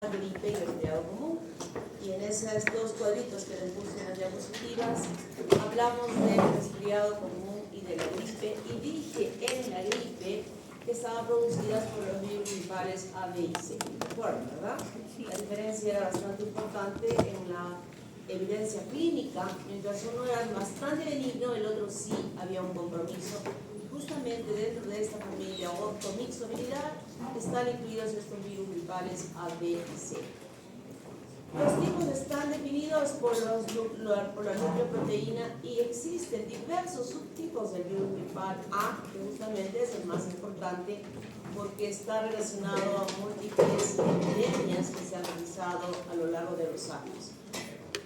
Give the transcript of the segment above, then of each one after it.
gripe y resfriado común. Y en esos dos cuadritos que les puse en las diapositivas, hablamos del resfriado común y de la gripe, y dije en la gripe que estaban producidas por los virus gripales A, B y C. ¿De acuerdo, verdad? La diferencia era bastante importante en la evidencia clínica. Mientras uno era bastante benigno, el otro sí había un compromiso. Y justamente dentro de esta familia ortomixoviridad están incluidos estos virus gripales A, B y C. Los tipos están definidos por la nucleoproteína y existen diversos subtipos del virus gripal A, que justamente es el más importante porque está relacionado a múltiples epidemias que se han realizado a lo largo de los años.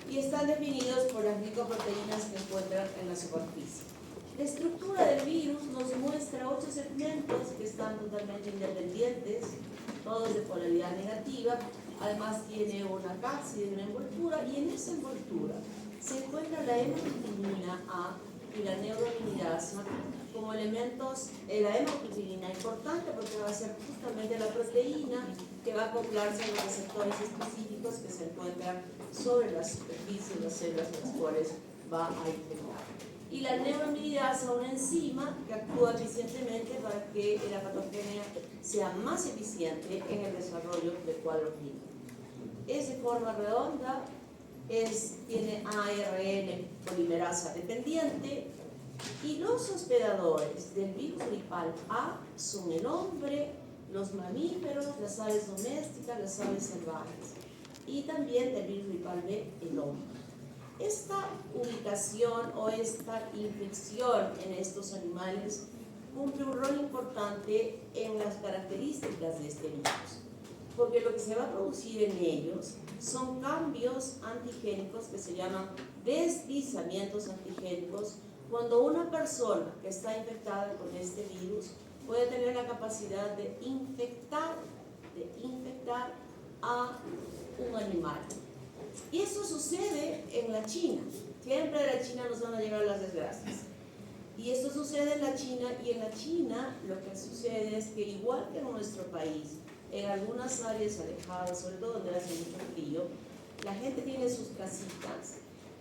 Y están definidos por las glicoproteínas que encuentran en la superficie. La estructura del virus nos muestra 8 segmentos que están totalmente independientes, todos de polaridad negativa. Además tiene una cápside y una envoltura, y en esa envoltura se encuentra la hemaglutinina A y la neuraminidasa como elementos. La hemaglutinina importante porque va a ser justamente la proteína que va a acoplarse a los receptores específicos que se encuentran sobre la superficie de las células en las cuales va a infectar. Y la neuraminidasa, una enzima que actúa eficientemente para que la patogenia sea más eficiente en el desarrollo del cuadro clínico. Es de forma redonda, tiene ARN polimerasa dependiente, y los hospedadores del virus gripal A son el hombre, los mamíferos, las aves domésticas, las aves salvajes, y también del virus gripal B, el hombre. Esta ubicación o esta infección en estos animales cumple un rol importante en las características de este virus, porque lo que se va a producir en ellos son cambios antigénicos que se llaman deslizamientos antigénicos, cuando una persona que está infectada con este virus puede tener la capacidad de infectar a un animal. Y eso sucede en la China. Siempre de la China nos van a llegar las desgracias. Y esto sucede en la China, y en la China lo que sucede es que, igual que en nuestro país, en algunas áreas alejadas, sobre todo donde hace mucho frío, la gente tiene sus casitas,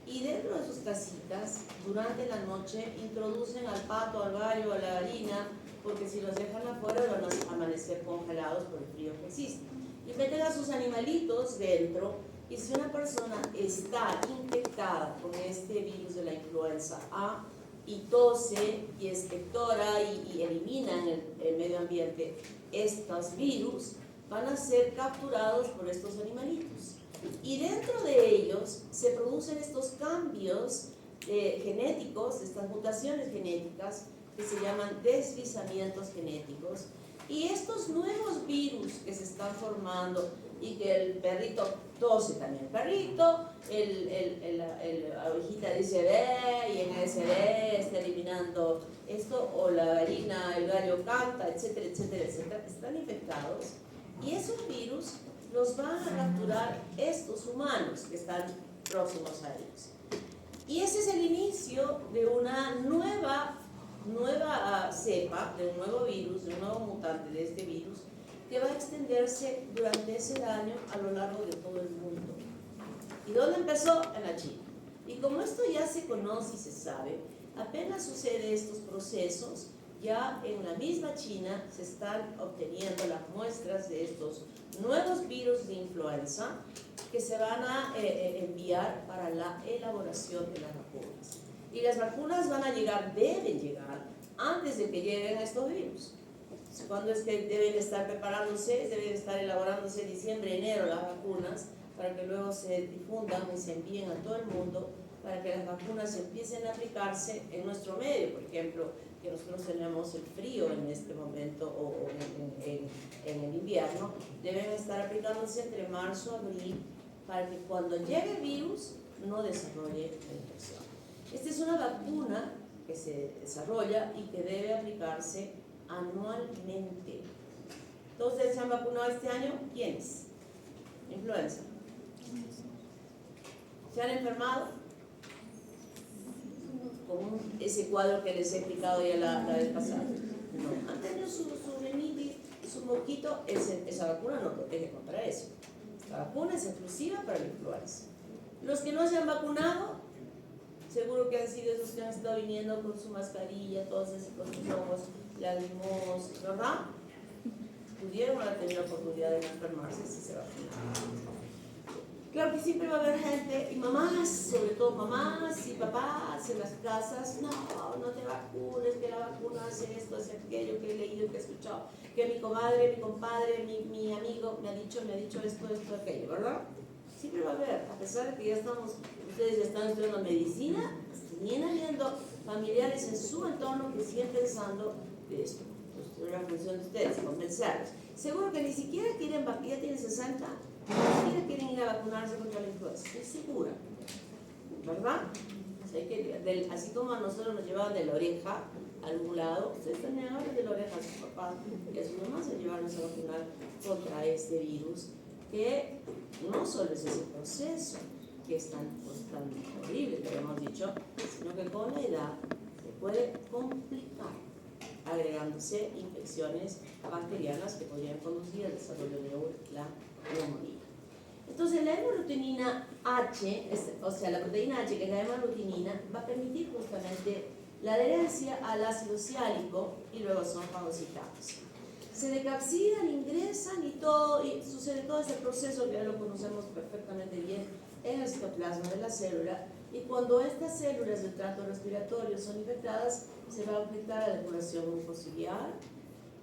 y dentro de sus casitas, durante la noche, introducen al pato, al gallo, a la gallina, porque si los dejan afuera van a amanecer congelados por el frío que existe. Y meten a sus animalitos dentro, y si una persona está infectada con este virus de la influenza A y tose y expectora y elimina en el medio ambiente estos virus, van a ser capturados por estos animalitos. Y dentro de ellos se producen estos cambios genéticos, estas mutaciones genéticas que se llaman deslizamientos genéticos. Y estos nuevos virus que se están formando, y que el perrito tose también, el perrito, la ovejita dice ve, y en ese ve está eliminando esto, o la gallina, el gallo canta, etcétera, etcétera, etcétera, están infectados, y esos virus los van a capturar estos humanos que están próximos a ellos. Y ese es el inicio de una nueva cepa, de un nuevo virus, de un nuevo mutante de este virus, que va a extenderse durante ese año a lo largo de todo el mundo. ¿Y dónde empezó? En la China. Y como esto ya se conoce y se sabe, apenas sucede estos procesos, ya en la misma China se están obteniendo las muestras de estos nuevos virus de influenza que se van a enviar para la elaboración de las vacunas. Y las vacunas van a llegar, deben llegar, antes de que lleguen estos virus. Cuando es que deben estar preparándose, deben estar elaborándose diciembre, enero las vacunas, para que luego se difundan y se envíen a todo el mundo, para que las vacunas empiecen a aplicarse en nuestro medio. Por ejemplo, que nosotros tenemos el frío en este momento, o en el invierno, deben estar aplicándose entre marzo y abril, para que cuando llegue el virus no desarrolle la infección. Esta es una vacuna que se desarrolla y que debe aplicarse anualmente. ¿Todos ustedes se han vacunado este año? ¿Quiénes? Influenza. ¿Se han enfermado? Con ese cuadro que les he explicado ya la vez pasada. No, han tenido su rinitis, su moquito, esa vacuna no protege contra eso. Esta vacuna es exclusiva para la influenza. Los que no se han vacunado, seguro que han sido esos que han estado viniendo con su mascarilla, todos así con sus ojos lagrimos, ¿verdad? Pudieron haber tenido la oportunidad de no enfermarse si se vacunaron. Claro que siempre va a haber gente, y mamás, sobre todo mamás y papás en las casas, no te vacunes, que la vacuna hace esto, hace aquello, que he leído, que he escuchado, que mi comadre, mi compadre, mi amigo me ha dicho esto, aquello, ¿verdad? Siempre va a haber, a pesar de que ya ustedes ya están estudiando medicina, siguen habiendo familiares en su entorno que siguen pensando de esto. Entonces, es la función de ustedes, convencerlos. Seguro que ni siquiera quieren vacunar, ya tienen 60, ni siquiera quieren ir a vacunarse contra la influenza, estoy segura, ¿verdad? O sea, así como a nosotros nos llevaban de la oreja a algún lado, ustedes también hablan de la oreja a sus papás y a sus mamás a llevarnos a vacunar contra este virus, que no solo es ese proceso que es tan horrible que habíamos dicho, sino que con la edad se puede complicar, agregándose infecciones bacterianas que podrían conducir al desarrollo de la neumonía. Entonces la hemaglutinina H, o sea la proteína H que es la hemaglutinina, va a permitir justamente la adherencia al ácido ciálico y luego son fagocitados. Se decapsidan, ingresan y sucede todo ese proceso que ya lo conocemos perfectamente bien en el citoplasma de la célula, y cuando estas células del tracto respiratorio son infectadas, se va a afectar a la depuración mucociliar,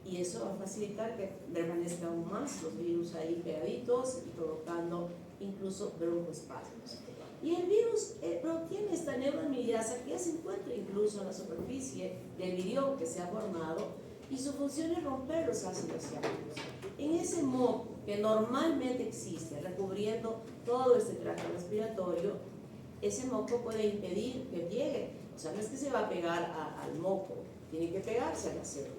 y eso va a facilitar que permanezcan aún más los virus ahí pegaditos y provocando incluso broncoespasmos. Y el virus tiene esta neuroamilasa que ya se encuentra incluso en la superficie del virión que se ha formado, y su función es romper los ácidos ciálicos. En ese moco que normalmente existe recubriendo todo este tracto respiratorio, ese moco puede impedir que llegue, o sea, no es que se va a pegar al moco, tiene que pegarse a la célula.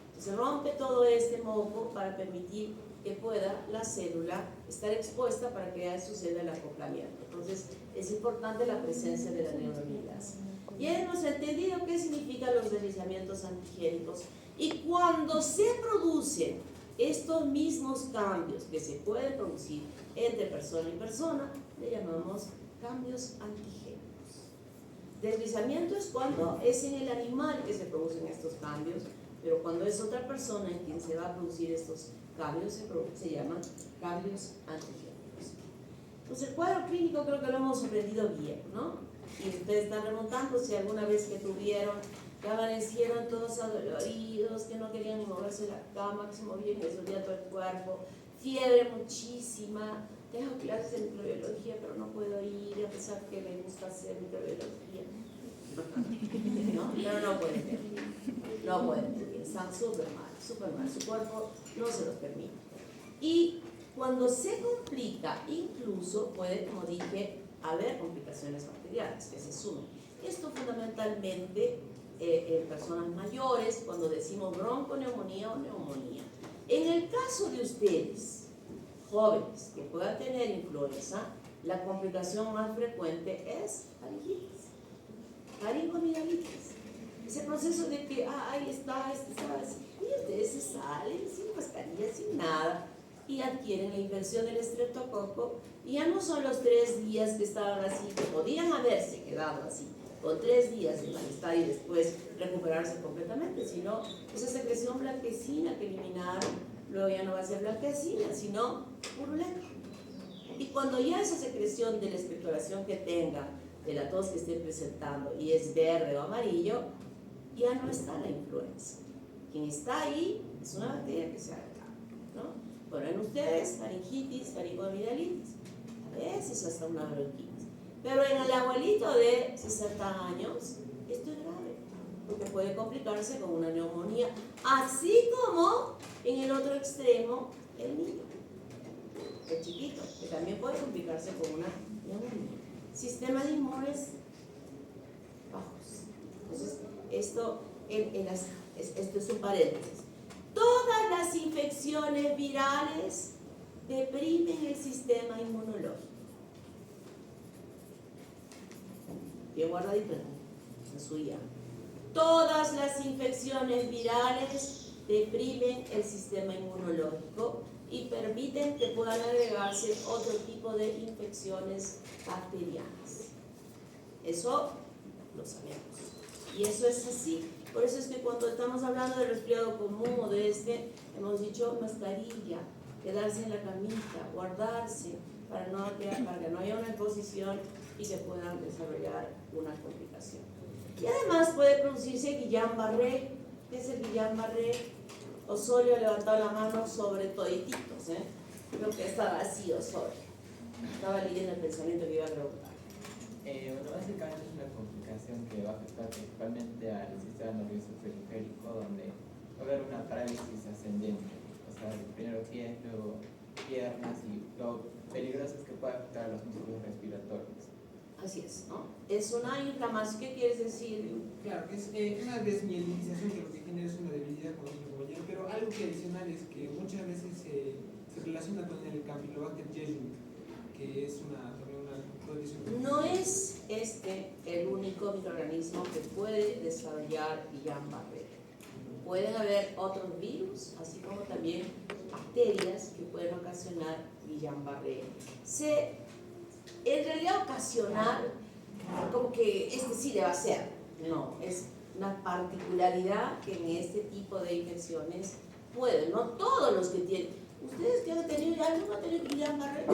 Entonces rompe todo este moco para permitir que pueda la célula estar expuesta para que suceda el acoplamiento. Entonces es importante la presencia de la neuroamilasa. Ya hemos entendido qué significan los deslizamientos antigénicos, y cuando se producen estos mismos cambios que se pueden producir entre persona y persona, le llamamos cambios antigénicos. Deslizamiento es cuando es en el animal que se producen estos cambios, pero cuando es otra persona en quien se va a producir estos cambios, se llaman cambios antigénicos. Entonces el cuadro clínico creo que lo hemos aprendido bien, ¿no? Y ustedes están remontándose alguna vez que tuvieron, que amanecieron todos adoloridos, que no querían ni moverse de la cama, que se movían y les dolía todo el cuerpo, fiebre muchísima, tengo clases de microbiología pero no puedo ir a pesar que me gusta hacer microbiología. ¿No? Pero no pueden, están súper mal, su cuerpo no se los permite. Y cuando se complica, incluso puede, como dije, haber complicaciones bacterianas que se sumen. Esto fundamentalmente en personas mayores, cuando decimos bronconeumonía o neumonía. En el caso de ustedes, jóvenes, que puedan tener influenza, la complicación más frecuente es faringitis, faringoamigdalitis. Ese proceso de que, ahí está, y ustedes se salen sin mascarilla, sin nada, y adquieren la infección del estreptococo, y ya no son los 3 días que estaban así, que podían haberse quedado así, con 3 días de malestar y después recuperarse completamente, sino esa secreción blanquecina que eliminaron, luego ya no va a ser blanquecina, sino purulenta. Y cuando ya esa secreción de la expectoración que tengan, de la tos que estén presentando, y es verde o amarillo, ya no está la influenza. Quien está ahí es una bacteria que se ha agregado, ¿no? Bueno, en ustedes, faringitis, faringoamigdalitis, a veces hasta una bronquitis. Pero en el abuelito de 60 años, esto es grave, porque puede complicarse con una neumonía, así como en el otro extremo, el niño, el chiquito, que también puede complicarse con una neumonía. Sistema de inmunes bajos. Entonces, esto es un paréntesis. Todas las infecciones virales deprimen el sistema inmunológico. Bien guardadito en su guía. Todas las infecciones virales deprimen el sistema inmunológico y permiten que puedan agregarse otro tipo de infecciones bacterianas. Eso lo sabemos. Y eso es así. Por eso es que cuando estamos hablando de resfriado común o de hemos dicho mascarilla, quedarse en la camita, guardarse para que no haya una exposición y que puedan desarrollar una complicación. Y además puede producirse Guillain-Barré. ¿Qué es el Guillain-Barré? Osorio ha levantado la mano sobre todititos, Creo que estaba así Osorio. Estaba leyendo el pensamiento que iba a preguntar. Bueno, básicamente es una complicación que va a afectar principalmente al sistema nervioso periférico, donde va a haber una parálisis ascendente. O sea, primero pies, luego piernas, y lo peligroso es que puede afectar a los músculos respiratorios. Así es, ¿no? Es una inflamación. ¿Qué quieres decir? Claro, es una desmielinización que lo que genera es una debilidad, como dijo Goyer, pero algo que adicional es que muchas veces se relaciona con el Campylobacter jejuni, que es también una condición. No es el único microorganismo que puede desarrollar Guillain-Barré. Pueden haber otros virus, así como también bacterias que pueden ocasionar Guillain-Barré. En realidad ocasionar, como que sí le va a ser. No, es una particularidad que en este tipo de infecciones pueden, no todos los que tienen. ¿Ustedes que han tenido alguno ha tenido Guillain-Barré?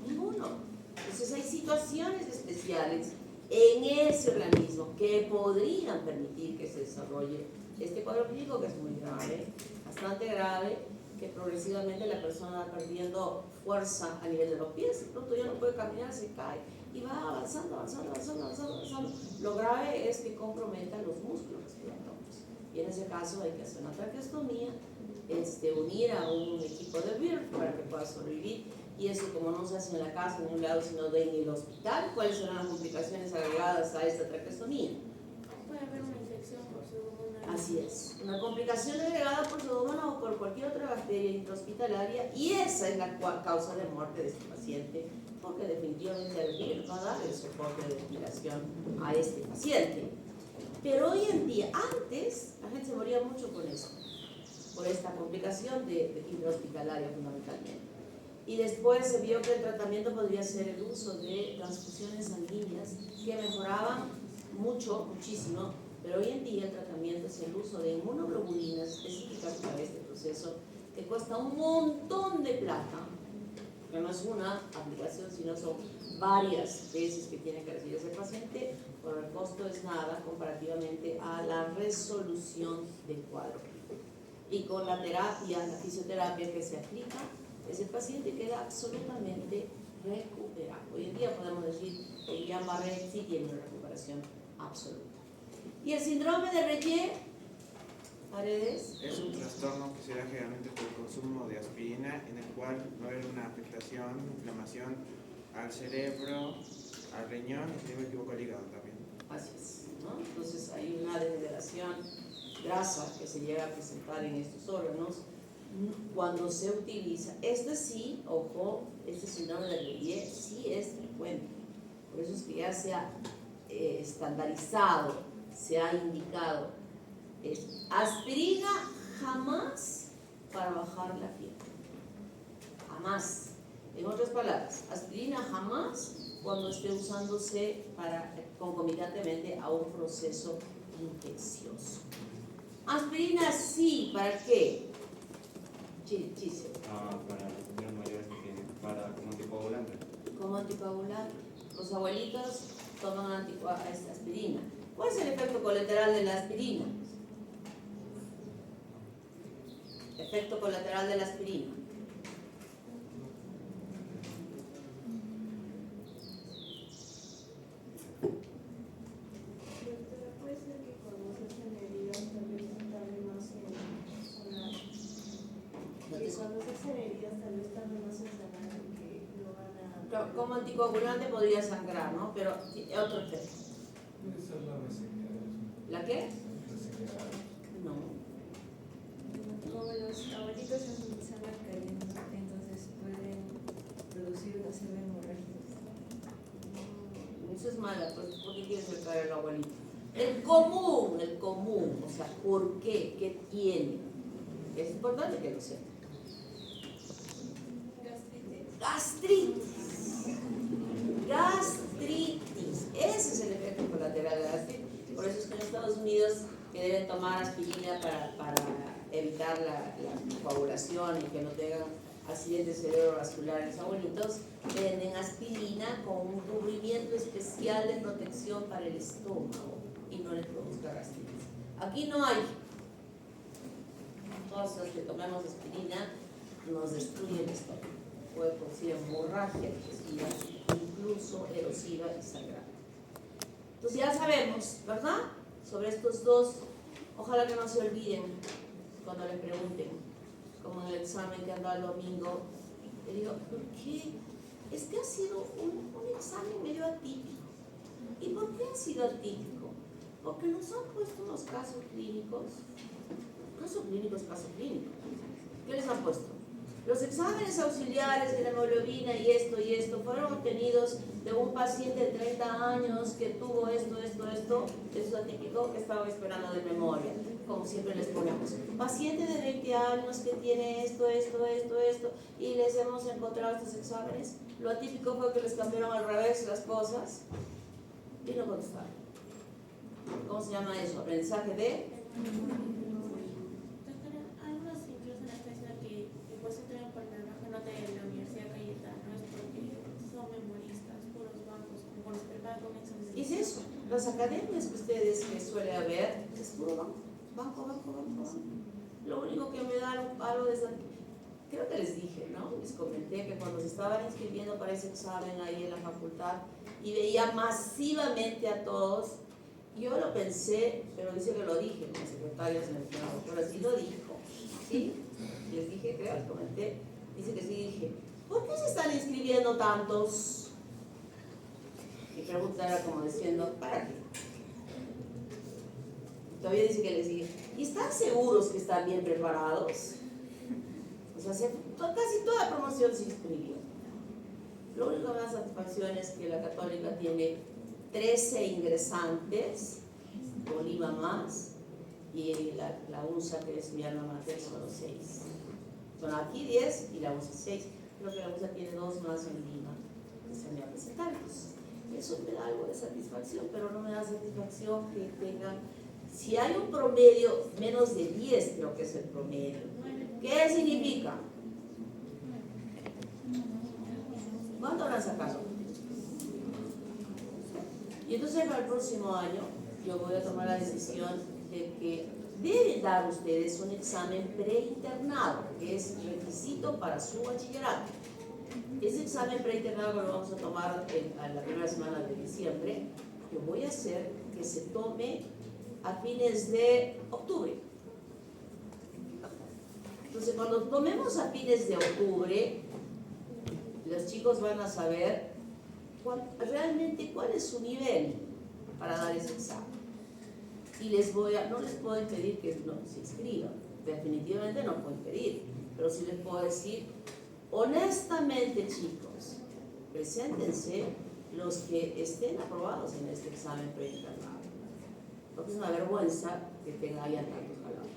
Ninguno. Entonces hay situaciones especiales en ese organismo que podrían permitir que se desarrolle este cuadro clínico, que es muy grave, bastante grave, que progresivamente la persona va perdiendo fuerza a nivel de los pies, de pronto ya no puede caminar, se cae y va avanzando. Lo grave es que comprometa los músculos respiratorios, y en ese caso hay que hacer una traqueostomía, unir a un equipo de BIRF para que pueda sobrevivir, y eso como no se hace en la casa en un lado sino en el hospital. ¿Cuáles serán las complicaciones agregadas a esta traqueostomía? Puede haber una infección por Pseudomonas. Así es, una complicación agregada por Pseudomonas o por cualquier otra bacteria intrahospitalaria, y esa es la causa de muerte de este paciente, porque definitivamente el virus va a dar el soporte de respiración a este paciente. Pero hoy en día, antes la gente se moría mucho con eso, por esta complicación de intrahospitalaria fundamentalmente. Y después se vio que el tratamiento podría ser el uso de transfusiones sanguíneas que mejoraban muchísimo, pero hoy en día el tratamiento es el uso de inmunoglobulinas específicas para este proceso, que cuesta un montón de plata, que no es una aplicación, sino son varias veces que tiene que recibir ese paciente, pero el costo es nada comparativamente a la resolución del cuadro. Y con la terapia, la fisioterapia que se aplica, ese paciente queda absolutamente recuperado. Hoy en día podemos decir que Guillain-Barré sí tiene una recuperación absoluta. ¿Y el síndrome de Reye? Paredes. Es un trastorno que se da generalmente por el consumo de aspirina, en el cual va a haber una afectación, inflamación al cerebro, al riñón y, si no me equivoco, al hígado también. Así es, ¿no? Entonces hay una degeneración grasa que se llega a presentar en estos órganos cuando se utiliza. Sí, ojo, este síndrome de Reye sí es frecuente. Por eso es que ya se ha estandarizado, se ha indicado. Aspirina jamás para bajar la fiebre. Jamás. En otras palabras, aspirina jamás cuando esté usándose concomitantemente a un proceso infeccioso. Aspirina sí, ¿para qué? Chise. Para los señores mayores que tienen, como anticoagulante. Como anticoagulante. Los abuelitos toman aspirina. ¿Cuál es el efecto colateral de la aspirina? Efecto colateral de la aspirina. Puede ser que cuando se hacen heridas tal vez tarde más en sanar. Que cuando se hacen heridas tal vez tarde más en sanar, que lo van a... Como anticoagulante podría sangrar, ¿no? Pero otro efecto. Esa es la resequedad. ¿La qué? Resequedad. No. Como los abuelitos se van cayendo, entonces pueden producir una severa hemorragia. Eso es mala, pues ¿por qué quieres sacar al abuelito? El común, o sea, ¿por qué? ¿Qué tiene? Es importante que lo sepa. gastritis. Gastritis. Ese es el efecto colateral de la gastritis. Por eso es que en Estados Unidos que deben tomar aspirina para evitar la coagulación y que no tengan accidentes cerebrovasculares. Abuelitos venden aspirina con un cubrimiento especial de protección para el estómago y no les produzca gastritis. Aquí no hay. Todos los que tomamos aspirina nos destruye el estómago. Puede producir hemorragia digestiva, incluso erosiva y sangrante. Entonces ya sabemos, ¿verdad? Sobre estos dos, ojalá que no se olviden cuando le pregunten, como en el examen que anda el domingo, le digo, ¿por qué? Es que ha sido un examen medio atípico. ¿Y por qué ha sido atípico? Porque nos han puesto unos casos clínicos. Caso clínico es caso clínico. ¿Qué les han puesto? Los exámenes auxiliares de la hemoglobina y esto fueron obtenidos de un paciente de 30 años que tuvo esto, eso es atípico, que estaba esperando de memoria, como siempre les ponemos. Paciente de 20 años que tiene esto, y les hemos encontrado estos exámenes. Lo atípico fue que les cambiaron al revés las cosas y no contestaron. ¿Cómo se llama eso? Aprendizaje de... Algunos incluso en esta isla que pues entran por la nota de la Universidad Cayetano es porque son memoristas, puros bancos, como se preparan con exámenes. ¿Y es eso? Las academias que ustedes que suele haber es puro banco. Lo único que me da algo de esa... Creo que les dije, ¿no? Les comenté que cuando se estaban inscribiendo para ese examen ahí en la facultad y veía masivamente a todos, yo lo pensé, pero dice que lo dije como secretaria seleccionada, pero sí lo dijo, ¿sí? Les dije, creo, les comenté, dice que sí, dije, ¿por qué se están inscribiendo tantos? Mi pregunta era como diciendo, ¿para qué? Todavía dice que les dije, ¿y están seguros que están bien preparados? O sea, casi toda la promoción se inscribió. Lo único que me da satisfacción es que la Católica tiene 13 ingresantes, Bolívar más, y la UNSA, que es mi alma mater, son los 6. Son aquí 10 y la UNSA 6. Creo que la UNSA tiene 2 más en Lima, que se me va a presentar. Eso me da algo de satisfacción, pero no me da satisfacción que tengan, si hay un promedio, menos de 10 creo que es el promedio. ¿Qué significa? ¿Cuánto habrán sacado? Y entonces para el próximo año yo voy a tomar la decisión de que deben dar ustedes un examen preinternado, que es requisito para su bachillerato. Ese examen preinternado lo vamos a tomar en la primera semana de diciembre. Yo voy a hacer que se tome a fines de octubre. Entonces, cuando tomemos a fines de octubre, los chicos van a saber realmente cuál es su nivel para dar ese examen. Y no les puedo impedir que no se inscriban, definitivamente no puedo impedir, pero sí les puedo decir, honestamente chicos, preséntense los que estén aprobados en este examen preinternado, porque es una vergüenza que hayan tantos jalados.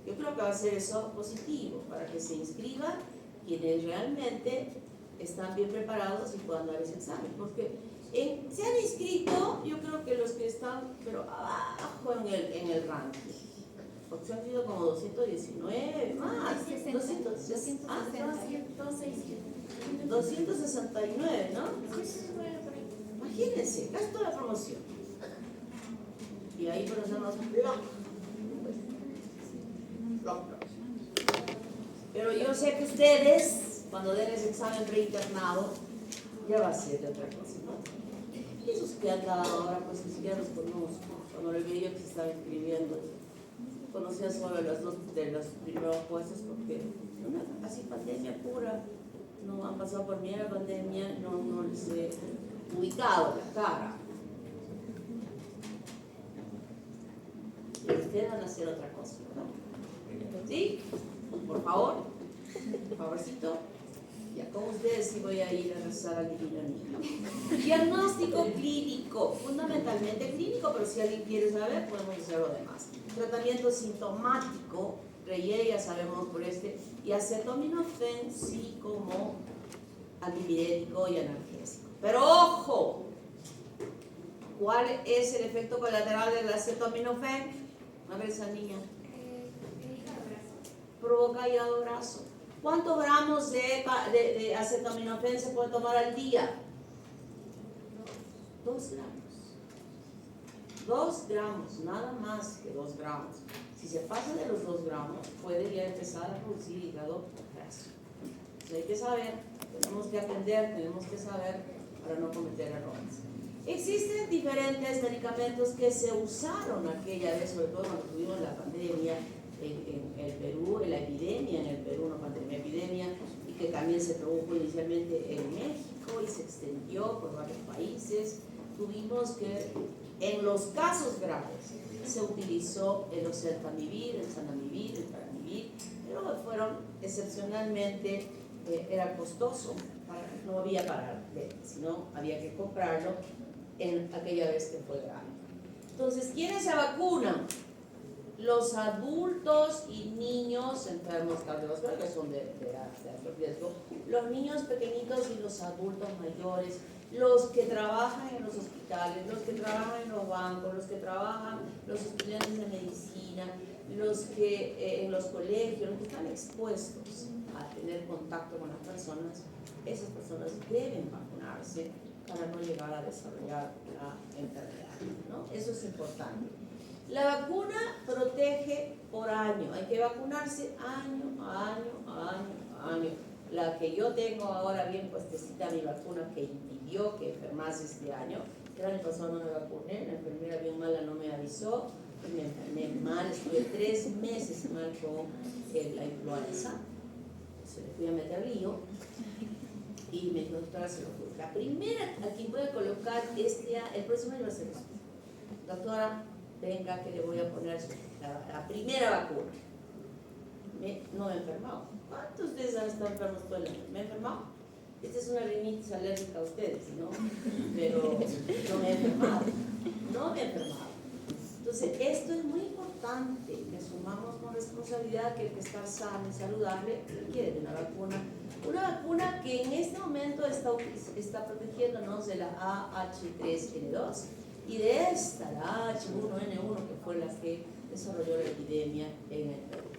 Yo creo que va a ser eso positivo, para que se inscriban quienes realmente están bien preparados y puedan dar ese examen, porque se han inscrito, yo creo que los que están, pero abajo en el ranking, porque se han sido como 219, más, 269, ¿no? Imagínense, casi toda la promoción. Y ahí conocemos block. Pero yo sé que ustedes, cuando den ese examen preinternado, ya va a ser de otra cosa, ¿no? Y esos que han dado ahora, pues ni siquiera los conozco. Cuando le vi yo que se estaba inscribiendo, conocía solo los dos de los primeros puestos, porque así pandemia pura, no han pasado por mí la pandemia, no les he ubicado la cara. Y ustedes van a hacer otra cosa, ¿verdad? ¿Sí? Por favor, favorcito. Ya con ustedes sí voy a ir a rezar al Divino Niño. Diagnóstico clínico, fundamentalmente clínico, pero si alguien quiere saber, podemos hacer lo demás. Tratamiento sintomático, Reye ya sabemos por y acetaminofén sí como antipirético y analgésico. Pero ojo, ¿cuál es el efecto colateral del acetaminofén? A ver esa niña. Provoca hígado graso. ¿Cuántos gramos de acetaminofén se puede tomar al día? 2 gramos. 2 gramos, nada más que 2 gramos. Si se pasa de los 2 gramos, puede ya empezar a producir hígado graso. Entonces hay que saber, tenemos que aprender, tenemos que saber para no cometer errores. Existen diferentes medicamentos que se usaron aquella vez, sobre todo cuando tuvimos la pandemia en el Perú, la epidemia en el Perú, una pandemia epidemia, y que también se produjo inicialmente en México y se extendió por varios países. Tuvimos que, en los casos graves, se utilizó el oseltamivir, el zanamivir, el paramivir, pero fueron excepcionalmente, era costoso, no había para ver, sino había que comprarlo en aquella vez que fue grave. Entonces, ¿quiénes se vacunan? Los adultos y niños enfermos cardiovasculares, que son de alto riesgo, los niños pequeñitos y los adultos mayores, los que trabajan en los hospitales, los que trabajan en los bancos, los que trabajan, los estudiantes de medicina, los que en los colegios, los que están expuestos a tener contacto con las personas, esas personas deben vacunarse para no llegar a desarrollar la enfermedad, ¿no? Eso es importante. La vacuna protege por año, hay que vacunarse año a año. La que yo tengo ahora bien puestecita, mi vacuna que impidió que enfermase este año, el año pasado no me vacuné, la enfermera bien mala no me avisó, y me enfermé mal, estuve 3 meses mal con la influenza, se le fui a meter lío, y me dijo, doctora, se lo juro, la primera a quien voy a colocar el próximo año va a ser usted. Doctora, venga que le voy a poner la primera vacuna. No me he enfermado. ¿Cuántos de ustedes han estado enfermos todo el año? ¿Me he enfermado? Esta es una rinitis alérgica a ustedes, ¿no? Pero no me he enfermado. No me he enfermado. Entonces, esto es muy importante. Le sumamos con responsabilidad que el que está sano y saludable requiere de una vacuna. Una vacuna que en este momento está protegiéndonos de la AH3N2 y de esta, la H1N1, que fue la que desarrolló la epidemia en el Perú.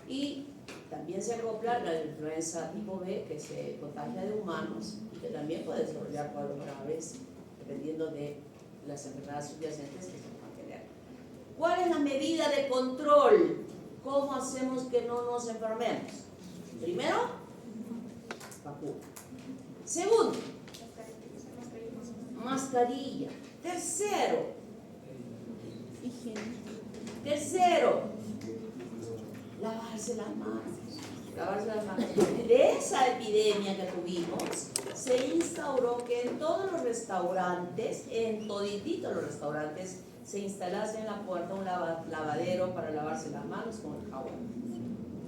Y también se acopla la influenza tipo B, que se contagia de humanos y que también puede desarrollar cuadros graves dependiendo de las enfermedades subyacentes que se puedan tener. ¿Cuál es la medida de control? ¿Cómo hacemos que no nos enfermemos? Primero, vacuna. Segundo, mascarilla. Tercero, lavarse las manos. De esa epidemia que tuvimos, se instauró que en todos los restaurantes, en todititos los restaurantes, se instalase en la puerta un lavadero para lavarse las manos con el jabón.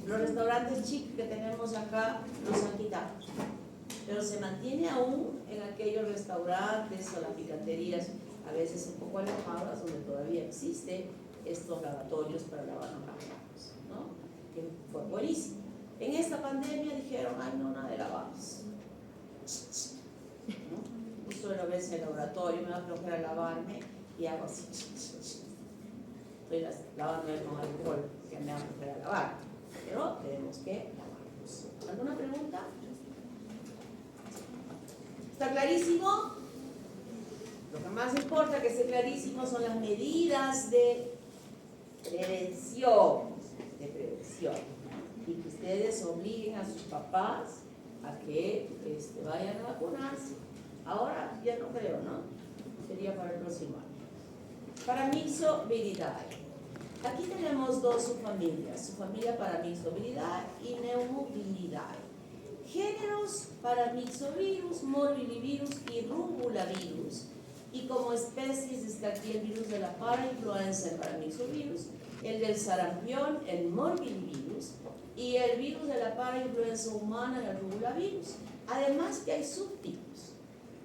Los restaurantes chic que tenemos acá los han quitado, pero se mantiene aún en aquellos restaurantes o las picanterías, a veces un poco alejadas, donde todavía existen estos lavatorios para lavarnos las manos, ¿no? Que fue buenísimo. En esta pandemia dijeron, ay, no, nada de lavados. ¿No? Yo suelo ver el laboratorio, me da flojera lavarme y hago así. Estoy lavándome con alcohol, que me da flojera lavar. Pero tenemos que lavarnos. ¿Alguna pregunta? ¿Está clarísimo? Lo que más importa que esté clarísimo son las medidas de prevención. Y que ustedes obliguen a sus papás a que vayan a vacunarse. Ahora ya no creo, ¿no? Sería para el próximo año. Paramyxoviridae. Aquí tenemos dos subfamilias, subfamilia Paramyxoviridae y Pneumoviridae. Géneros: Paramyxovirus, Morbillivirus y Rubulavirus. Y como especies está aquí el virus de la parainfluenza, el Paramyxovirus, el del sarampión, el Morbillivirus, y el virus de la parainfluenza humana, el Rubulavirus. Además que hay subtipos: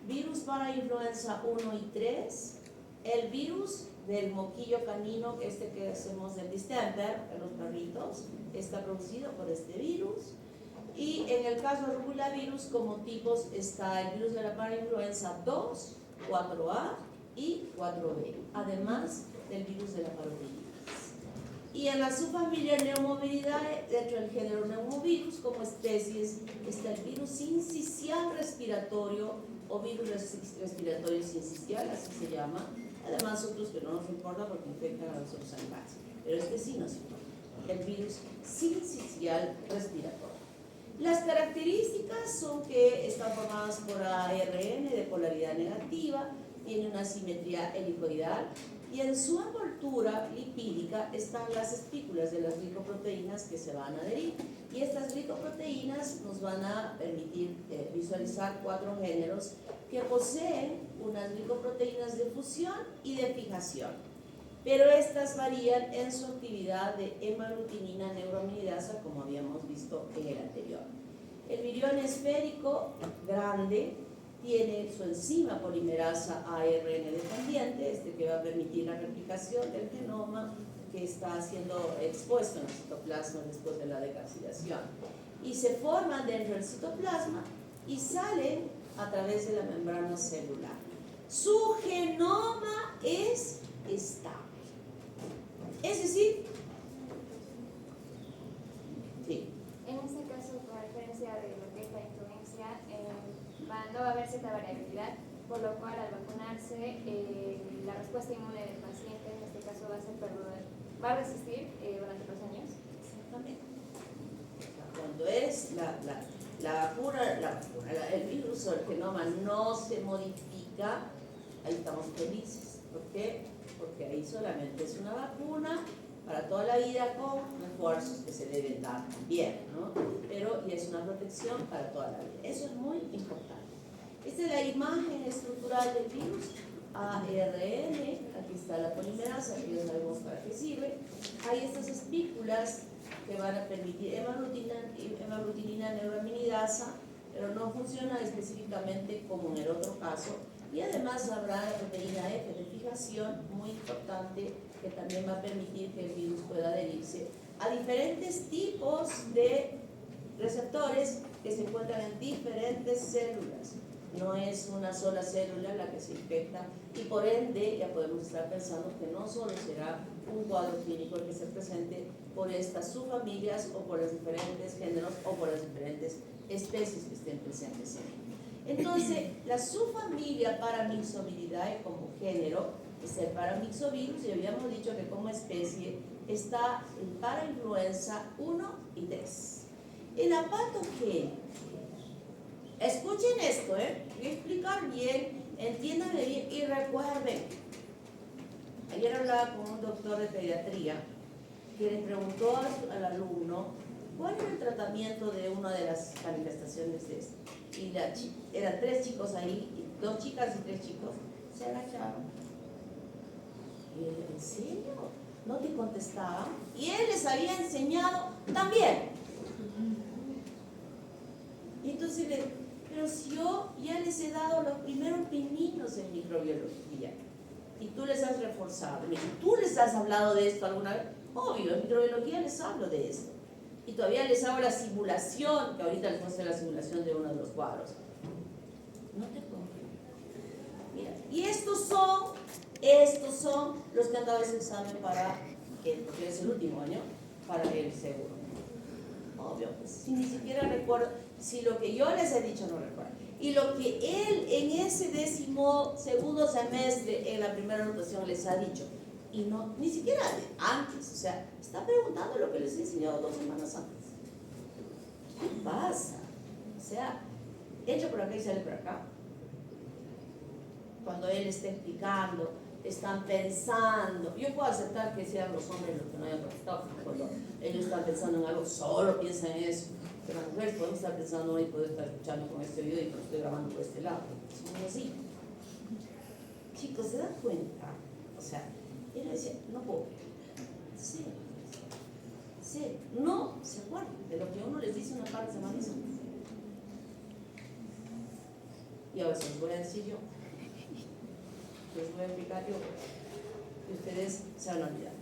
virus parainfluenza 1 y 3, el virus del moquillo canino, que hacemos del distemper en los perritos, está producido por este virus, Y en el caso del rubulavirus, como tipos está el virus de la parainfluenza 2, 4A y 4B, además del virus de la parvovirus. Y en la subfamilia Pneumoviridae, dentro del género Pneumovirus, como especies, está el virus sincicial respiratorio o virus respiratorio sincicial, así se llama. Además, otros que no nos importa porque infectan a los otros animales, pero este sí nos importa, el virus sincicial respiratorio. Las características son que están formadas por ARN de polaridad negativa, tiene una simetría helicoidal y en su envoltura lipídica están las espículas de las glicoproteínas que se van a adherir. Y estas glicoproteínas nos van a permitir visualizar 4 géneros que poseen unas glicoproteínas de fusión y de fijación. Pero estas varían en su actividad de hemaglutinina neuroaminidasa, como habíamos visto en el anterior. El virión esférico grande tiene su enzima polimerasa ARN dependiente, que va a permitir la replicación del genoma que está siendo expuesto en el citoplasma después de la decarcilación. Y se forman dentro del citoplasma y salen a través de la membrana celular. Su genoma es estable. Es decir, sí. En este caso, con referencia de lo que es la influencia, no va a haber cierta variabilidad, por lo cual al vacunarse, la respuesta inmune del paciente, en este caso, va a resistir durante los años. Exactamente. Cuando es el virus o el genoma no se modifica, ahí estamos felices. ¿Por qué? Porque ahí solamente es una vacuna para toda la vida con refuerzos que se deben dar también, ¿no? Pero y es una protección para toda la vida. Eso es muy importante. Esta es la imagen estructural del virus, ARN, aquí está la polimerasa, que ya sabemos para qué sirve. Hay estas espículas que van a permitir hemaglutinina neuroaminidasa, pero no funciona específicamente como en el otro caso. Y además habrá la proteína F de fijación, muy importante, que también va a permitir que el virus pueda adherirse a diferentes tipos de receptores que se encuentran en diferentes células. No es una sola célula la que se infecta y por ende ya podemos estar pensando que no solo será un cuadro clínico el que se presente por estas subfamilias o por los diferentes géneros o por las diferentes especies que estén presentes en él. Entonces, la subfamilia Paramyxoviridae como género es el paramyxovirus y habíamos dicho que como especie está el parainfluenza 1 y 3. En la patogenia, escuchen esto, voy a explicar bien, entiéndanme bien y recuerden. Ayer hablaba con un doctor de pediatría que le preguntó al alumno cuál era el tratamiento de una de las manifestaciones de esto. Y eran 3 chicos ahí, 2 chicas y 3 chicos, se agacharon. Y él, ¿en serio? ¿No te contestaban? Y él les había enseñado también. Y entonces pero si yo ya les he dado los primeros pininos en microbiología y tú les has reforzado, ¿tú les has hablado de esto alguna vez? Obvio, en microbiología les hablo de esto. Y todavía les hago la simulación, que ahorita les voy a hacer la simulación de uno de los cuadros. No te confío. Mira, y estos son los que han dado ese examen para, porque es el último año, para el seguro. Obvio, pues, si ni siquiera recuerdo, si lo que yo les he dicho no recuerdo. Y lo que él en ese 12º semestre en la primera anotación les ha dicho, y no, ni siquiera antes, o sea, está preguntando lo que les he enseñado 2 semanas antes. ¿Qué pasa? O sea, entra por acá y sale por acá. Cuando él está explicando, están pensando. Yo puedo aceptar que sean los hombres los que no hayan practicado, cuando ellos están pensando en algo, solo piensan en eso. Pero las mujeres podemos estar pensando y puedo estar escuchando con este video y lo estoy grabando por este lado. Somos así. Chicos, ¿se dan cuenta? O sea, él decía, no puedo. Sí. No se acuerdan de lo que uno les dice una par de semanas antes. Y ahora se los voy a decir yo. Les voy a explicar yo. Y ustedes se van a olvidar.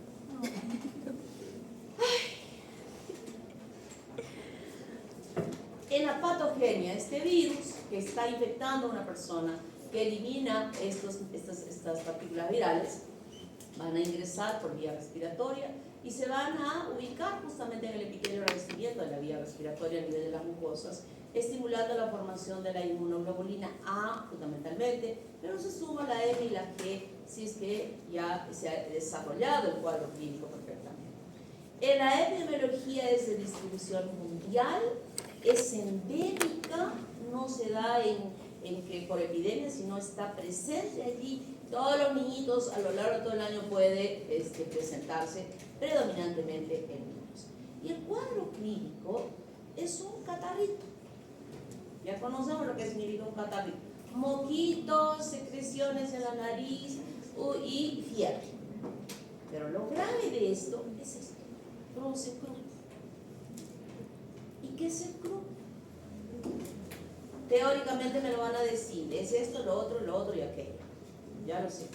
neutropenia, este virus que está infectando a una persona, que elimina estas partículas virales, van a ingresar por vía respiratoria y se van a ubicar justamente en el epitelio de revestimiento de la vía respiratoria a nivel de las mucosas, estimulando la formación de la inmunoglobulina A fundamentalmente, pero se suma la M y la G si es que ya se ha desarrollado el cuadro clínico perfectamente. La epidemiología es de distribución mundial, es endémica, no se da en que por epidemia, sino está presente allí. Todos los niñitos a lo largo de todo el año puede presentarse predominantemente en niños. Y el cuadro clínico es un catarrito. Ya conocemos lo que significa un catarrito. Moquitos, secreciones en la nariz y fiebre. Pero lo grave de esto es esto. Produce croup. ¿Y qué es el croup? Teóricamente me lo van a decir, es esto, lo otro y aquello. Ya lo sé.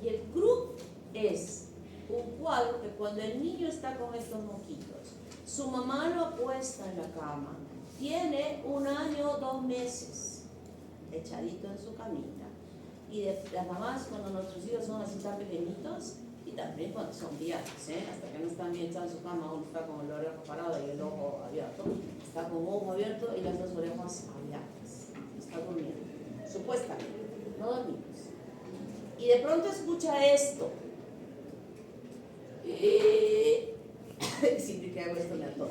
Y el croup es un cuadro que cuando el niño está con estos moquitos, su mamá lo apuesta en la cama, tiene 1 año, 2 meses, echadito en su camita. Y las mamás, cuando nuestros hijos son así tan pequeñitos, y también cuando son viajes, hasta que no están bien echados en su cama, uno está con el oreja parado y el ojo abierto, está con un ojo abierto y las 2 orejas abiertas, está durmiendo, supuestamente, no dormimos. Y de pronto escucha esto. Siempre que hago esto me atoro.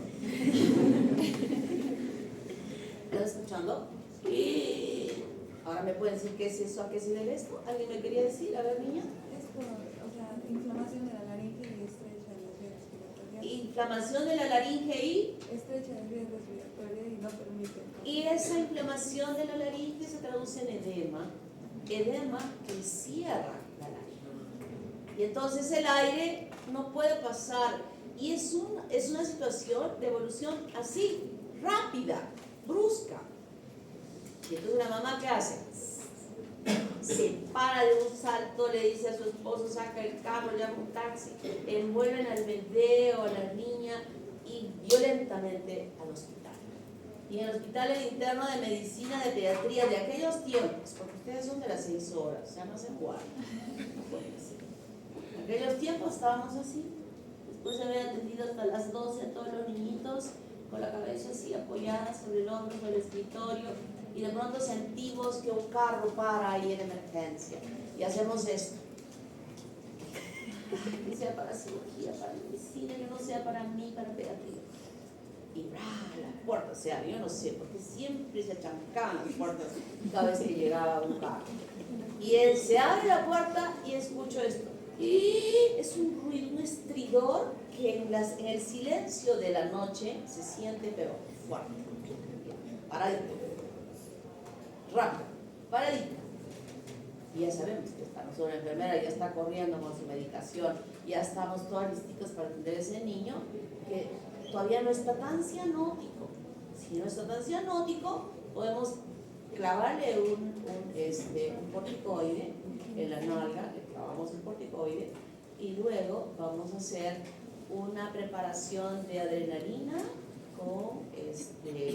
¿Estás escuchando? Ahora me pueden decir qué es eso, a qué se debe esto. ¿Alguien me quería decir? A ver, niña. Es por, inflamación de la laringe y estrecha de las vías respiratorias. Inflamación de la laringe y... Estrecha de las vías respiratorias y no permite. Y esa inflamación de la laringe se traduce en edema. Edema que cierra la laringe. Y entonces el aire no puede pasar. Y es una situación de evolución así, rápida, brusca. Y entonces la mamá, ¿qué hace? Se para de un salto, le dice a su esposo, saca el carro, llama un taxi, envuelven al bebé o a la niña y violentamente al hospital. Y en el hospital el interno de medicina, de pediatría, de aquellos tiempos, porque ustedes son de las 6 horas, ya no se juegan, no pueden ser. En aquellos tiempos estábamos así, después se habían atendido hasta las 12 a todos los niñitos, con la cabeza así apoyada sobre el hombro, sobre el escritorio, y de pronto sentimos que un carro para ahí en emergencia, y hacemos esto. Que sea para cirugía, para medicina, que no sea para mí, para pediatría. Y la puerta se abre, yo no sé, porque siempre se chancaban las puertas cada vez que llegaba un carro. Y él se abre la puerta y escucho esto. Y es un ruido, un estridor que en el silencio de la noche se siente pero fuerte. Paradito. Rápido. Paradito. Y ya sabemos que la enfermera ya está corriendo con su medicación, ya estamos todas listas para atender a ese niño que todavía no está tan cianótico. Si no está tan cianótico, podemos clavarle un corticoide en la nalga, le clavamos el corticoide y luego vamos a hacer una preparación de adrenalina con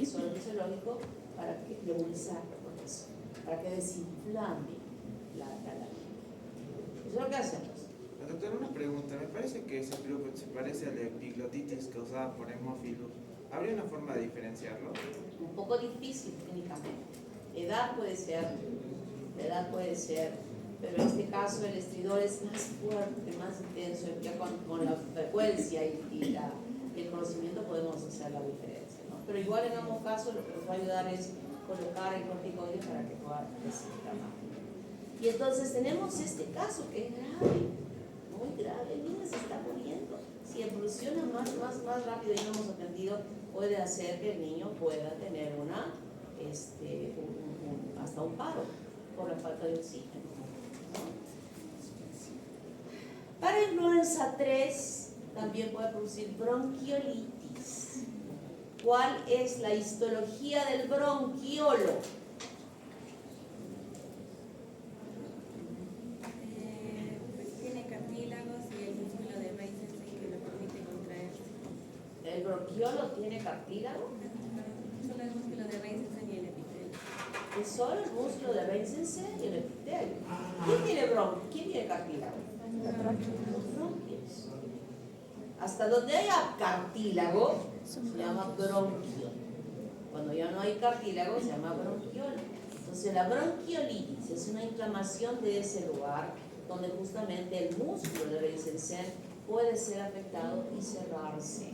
suero fisiológico para que nebulizar con eso, para que desinflame la laringe. Eso es lo que hacemos. Doctor, una pregunta. Me parece que ese grupo se parece a la epiglotitis causada por hemófilos. ¿Habría una forma de diferenciarlo? Un poco difícil clínicamente. Edad puede ser, pero en este caso el estridor es más fuerte, más intenso, ya con la frecuencia y el conocimiento podemos hacer la diferencia, ¿no? Pero igual en ambos casos lo que nos va a ayudar es colocar el corticoide para que pueda desinflamar. Y entonces tenemos este caso que es grave, muy grave, el niño se está muriendo. Si evoluciona más rápido y no hemos atendido, puede hacer que el niño pueda tener hasta un paro por la falta de oxígeno, ¿no? Para influenza 3 también puede producir bronquiolitis. ¿Cuál es la histología del bronquiolo? Tiene cartílagos y el músculo de Weiss que lo permite contraerse. ¿El bronquiolo tiene cartílago? Solo el músculo de Reisenstein y el epitelio. Es solo el músculo de Reisenstein y el epitelio. ¿Quién tiene bronquio? ¿Quién tiene cartílago? Los bronquios. Hasta donde haya cartílago se llama bronquio. Cuando ya no hay cartílago se llama bronquiol. Entonces la bronquiolitis es una inflamación de ese lugar donde justamente el músculo de Reisenstein puede ser afectado y cerrarse.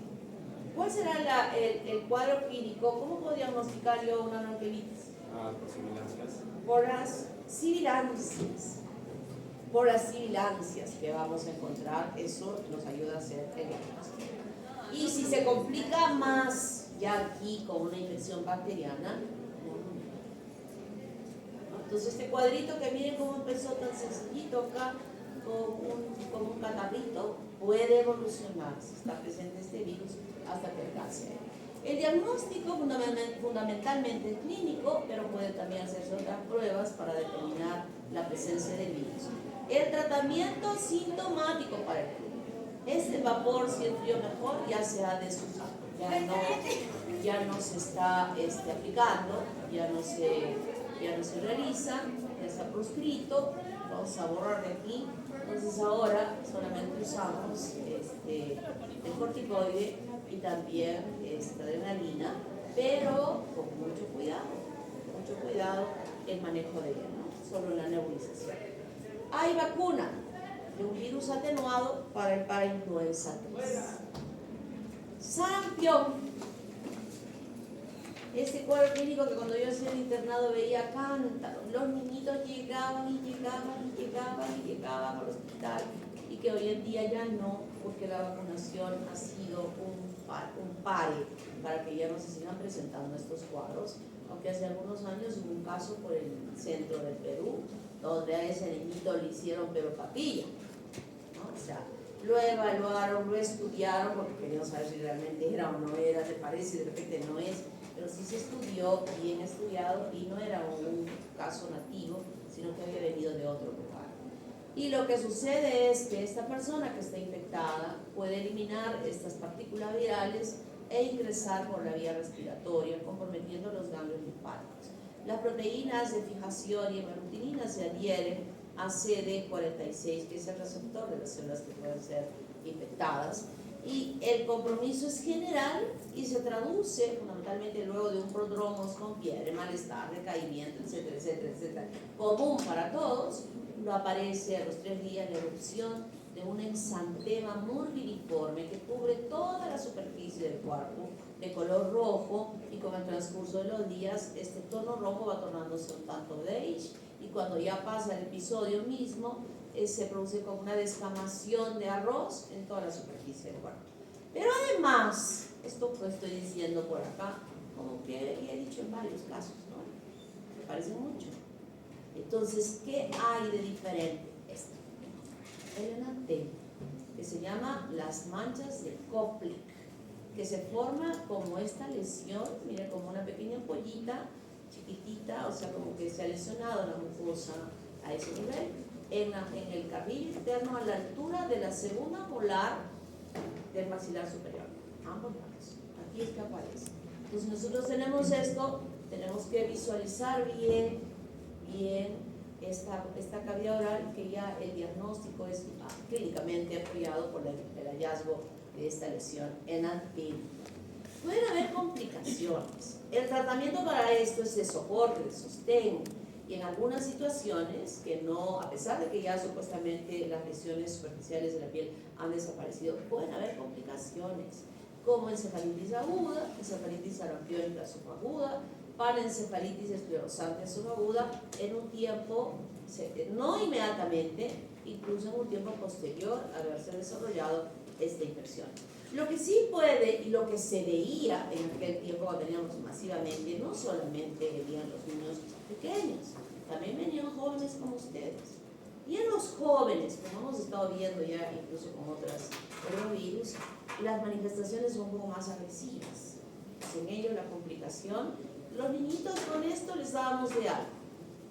¿Cuál será el cuadro clínico? ¿Cómo puedo diagnosticar yo una bronquiolitis? Por sibilancias. Por las sibilancias. Por las sibilancias que vamos a encontrar, eso nos ayuda a hacer el diagnóstico. Y si se complica más ya aquí con una infección bacteriana, entonces este cuadrito que miren cómo empezó tan sencillito acá, con un catarrito, puede evolucionar si está presente este virus hasta que alcance. El diagnóstico fundamentalmente es clínico, pero puede también hacerse otras pruebas para determinar la presencia del virus. El tratamiento sintomático para el flu es el vapor, si el frío mejor, ya se ha desusado, ya no se está aplicando, ya no se realiza, ya está proscrito, vamos a borrar de aquí. Entonces ahora solamente usamos el corticoide y también esta adrenalina, pero con mucho cuidado el manejo de ella, ¿no? Solo la nebulización. Hay vacuna de un virus atenuado para el parainfluenza 3. Sarampión. Este cuadro clínico que cuando yo hacía el internado veía cántaro. Los niñitos llegaban al hospital y que hoy en día ya no, porque la vacunación ha sido un pare para que ya no se sigan presentando estos cuadros, aunque hace algunos años hubo un caso por el centro del Perú donde a ese niñito le hicieron pero papilla, ¿no? O sea, lo evaluaron, lo estudiaron porque querían saber si realmente era o no era, te parece, de repente no es, pero sí se estudió, bien estudiado, y no era un caso nativo, sino que había venido de otro lugar. Y lo que sucede es que esta persona que está infectada puede eliminar estas partículas virales e ingresar por la vía respiratoria, comprometiendo los ganglios linfáticos. Las proteínas de fijación y hemalutinina se adhieren a CD46, que es el receptor de las células que pueden ser infectadas, y el compromiso es general y se traduce fundamentalmente luego de un prodromos con fiebre, malestar, recaimiento, etcétera, común para todos. Lo aparece a los 3 días la erupción de un exantema morbiliforme que cubre toda la superficie del cuerpo, de color rojo, y con el transcurso de los días este tono rojo va tornándose un tanto beige, y cuando ya pasa el episodio mismo se produce como una descamación de arroz en toda la superficie del cuerpo. Pero además, esto que estoy diciendo por acá, como que he dicho en varios casos, ¿no? Me parece mucho. Entonces, ¿qué hay de diferente? Esto, el enantema, que se llama las manchas de Koplik, que se forma como esta lesión, mira, como una pequeña ampollita chiquitita, o sea, como que se ha lesionado la mucosa a ese nivel, en el carrillo interno a la altura de la segunda molar del maxilar superior, ambos lados. Aquí es que aparece. Entonces nosotros tenemos esto, tenemos que visualizar bien esta cavidad oral, que ya el diagnóstico es clínicamente apoyado por el hallazgo de esta lesión enantioma. Pueden haber complicaciones. El tratamiento para esto es de soporte, de sostén, y en algunas situaciones que no, a pesar de que ya supuestamente las lesiones superficiales de la piel han desaparecido, pueden haber complicaciones como encefalitis aguda, encefalitis sarampiónica subaguda, panencefalitis esclerosante subaguda en un tiempo, no inmediatamente, incluso en un tiempo posterior a haberse desarrollado esta infección. Lo que sí puede, y lo que se veía en aquel tiempo cuando teníamos masivamente, no solamente venían los niños pequeños, también venían jóvenes como ustedes. Y en los jóvenes, como hemos estado viendo ya incluso con otros virus, las manifestaciones son un poco más agresivas. En ello la complicación, los niñitos con esto les dábamos de algo,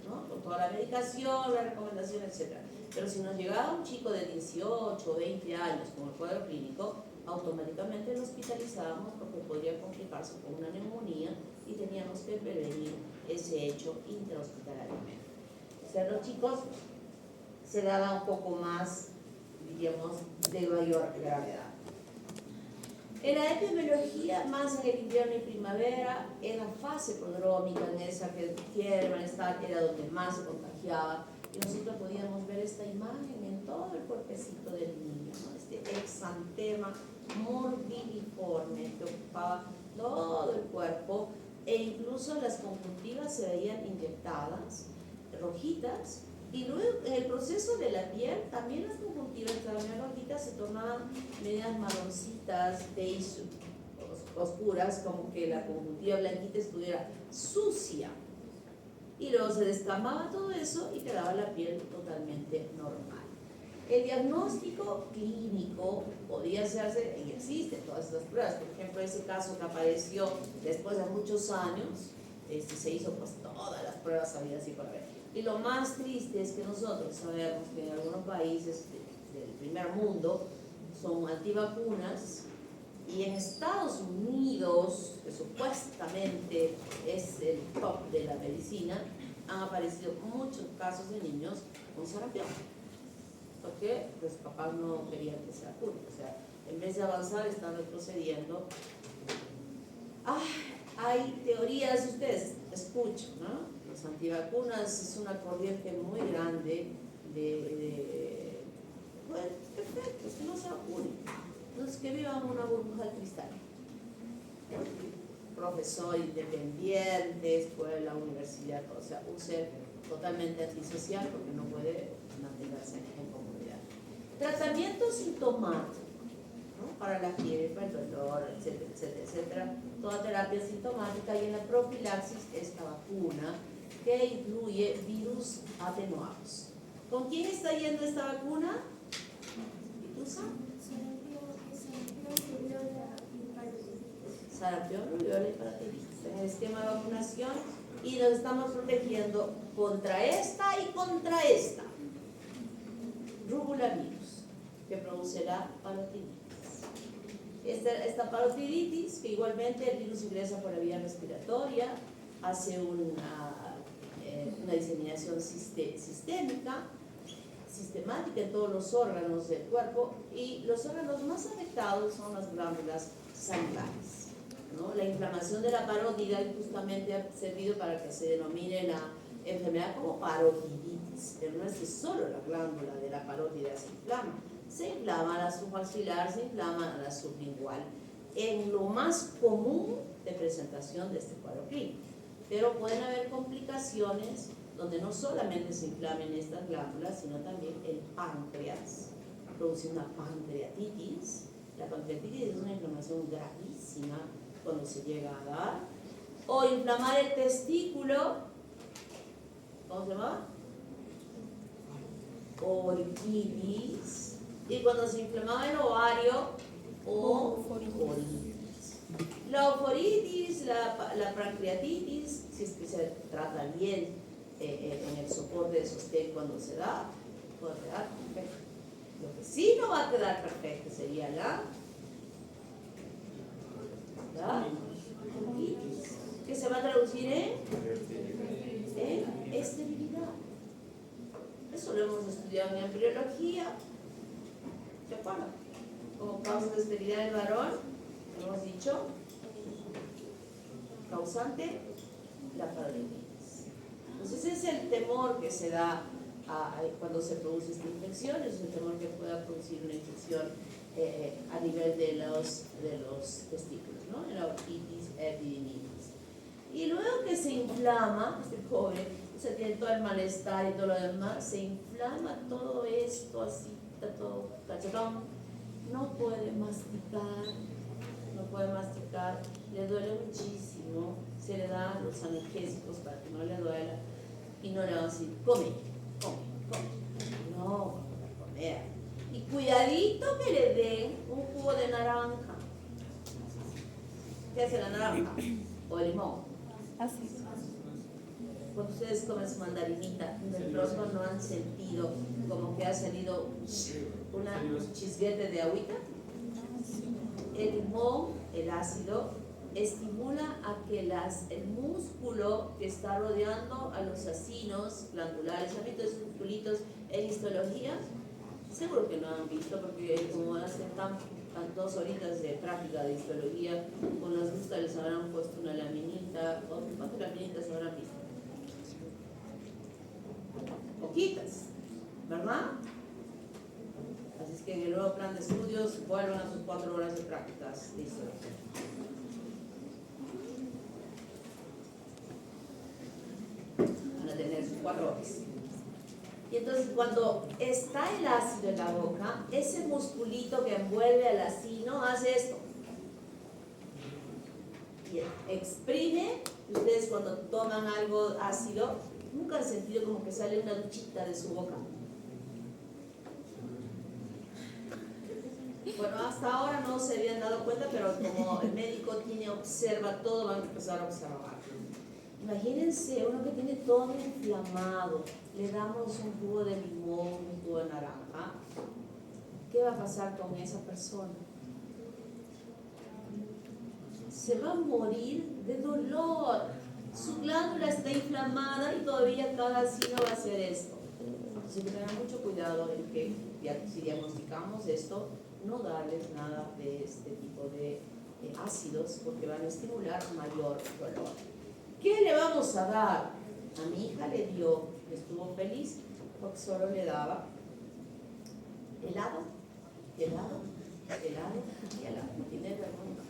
¿no? Con toda la medicación, la recomendación, etc. Pero si nos llegaba un chico de 18 o 20 años con el cuadro clínico, automáticamente lo hospitalizábamos porque podría complicarse con una neumonía y teníamos que prevenir ese hecho intrahospitalariamente. O sea, los chicos se daba un poco más, diríamos, de mayor gravedad. En la epidemiología, más en el invierno y primavera, en la fase prodrómica, en esa que el fiebre, malestar, era donde más se contagiaba, y nosotros podíamos ver esta imagen en todo el cuerpecito del niño, ¿no? Este exantema morbidiforme que ocupaba todo el cuerpo, e incluso las conjuntivas se veían inyectadas, rojitas, y luego en el proceso de la piel también las conjuntivas también rojitas se tornaban medias marroncitas, beige, oscuras, como que la conjuntiva blanquita estuviera sucia. Y luego se descamaba todo eso y quedaba la piel totalmente normal. El diagnóstico clínico podía hacerse, y existen todas estas pruebas. Por ejemplo, ese caso que apareció después de muchos años, se hizo pues todas las pruebas habidas y por haber. Y lo más triste es que nosotros sabemos que en algunos países del primer mundo son antivacunas, y en Estados Unidos, que supuestamente es el top de la medicina, han aparecido muchos casos de niños con sarampión, porque los papás no querían que se vacunen. O sea, en vez de avanzar, están retrocediendo. Hay teorías, ustedes escuchan, ¿no? Los antivacunas es una corriente muy grande pues, perfecto, que no se vacunen. Entonces, que vivan una burbuja de cristal. Profesor independiente, escuela, universidad, o sea, un ser totalmente antisocial porque no puede mantenerse en comunidad. Tratamiento sintomático, ¿no? Para la fiebre, para el dolor, etcétera, etcétera, etcétera. Toda terapia sintomática, y en la profilaxis esta vacuna que incluye virus atenuados. ¿Con quién está yendo esta vacuna? ¿Itusa? Sarampión, rubiola y parotelitis. En el esquema de vacunación, y nos estamos protegiendo contra esta y contra esta. Rubulavirus, que produce la parotiditis. Esta parotiditis, que igualmente el virus ingresa por la vía respiratoria, hace una diseminación sistemática en todos los órganos del cuerpo, y los órganos más afectados son las glándulas salivares, ¿no? La inflamación de la parótida justamente ha servido para que se denomine la enfermedad como parotiditis, pero no es que solo la glándula de la parótida se inflama la submaxilar, se inflama la sublingual, en lo más común de presentación de este cuadro clínico. Pero pueden haber complicaciones donde no solamente se inflamen estas glándulas, sino también el páncreas, produce una pancreatitis. La pancreatitis es una inflamación gravísima cuando se llega a dar. O inflamar el testículo, ¿cómo se llama? Orquitis. Y cuando se inflamaba el ovario, oforitis. La oforitis, la pancreatitis, si es que se trata bien en el soporte de sostén cuando se da, puede quedar perfecto. Lo que sí no va a quedar perfecto sería la colitis, que se va a traducir en esterilidad. Eso lo hemos estudiado en embriología. ¿Se acuerdan? Como causa de esterilidad del varón, hemos dicho, causante, la parotiditis. Entonces ese es el temor que se da cuando se produce esta infección, es el temor que pueda producir una infección a nivel de los testículos, ¿no? En la orquitis, epididimitis. Y luego que se inflama, este joven, o sea, tiene todo el malestar y todo lo demás, se inflama todo esto así, está todo cachetón, no puede masticar, le duele muchísimo, se le dan los analgésicos para que no le duela, y no le van a decir, come. No, va a comer. Y cuidadito que le den un jugo de naranja. ¿Qué hace la naranja? O el limón. Así. Cuando ustedes comen su mandarinita, de pronto no han sentido como que ha salido un chisguete de agüita. el limón, el ácido, estimula a que el músculo que está rodeando a los acinos glandulares, ¿han visto esos musculitos en histología? Seguro que no han visto, porque como hacen tan 2 horitas de práctica de histología, con las vistas les habrán puesto una laminita. ¿Cuántas laminitas habrán visto? Poquitas, ¿verdad? Así es que en el nuevo plan de estudios vuelvan a sus 4 horas de prácticas de histología. Van a tener sus 4 horas. Y entonces cuando está el ácido en la boca, ese musculito que envuelve al acino hace esto. Y exprime. Ustedes cuando toman algo ácido, nunca han sentido como que sale una duchita de su boca. Bueno, hasta ahora no se habían dado cuenta, pero como el médico observa todo, van a empezar a observar. Imagínense uno que tiene todo inflamado, le damos un jugo de limón, un jugo de naranja. ¿Qué va a pasar con esa persona? Se va a morir de dolor. Su glándula está inflamada y todavía cada asino va a hacer esto. Entonces tengan mucho cuidado en que si diagnosticamos esto, no darles nada de este tipo de ácidos porque van a estimular mayor dolor. ¿Qué le vamos a dar? A mi hija le dio, estuvo feliz porque solo le daba helado, helado, helado y helado. Tiene vergüenza.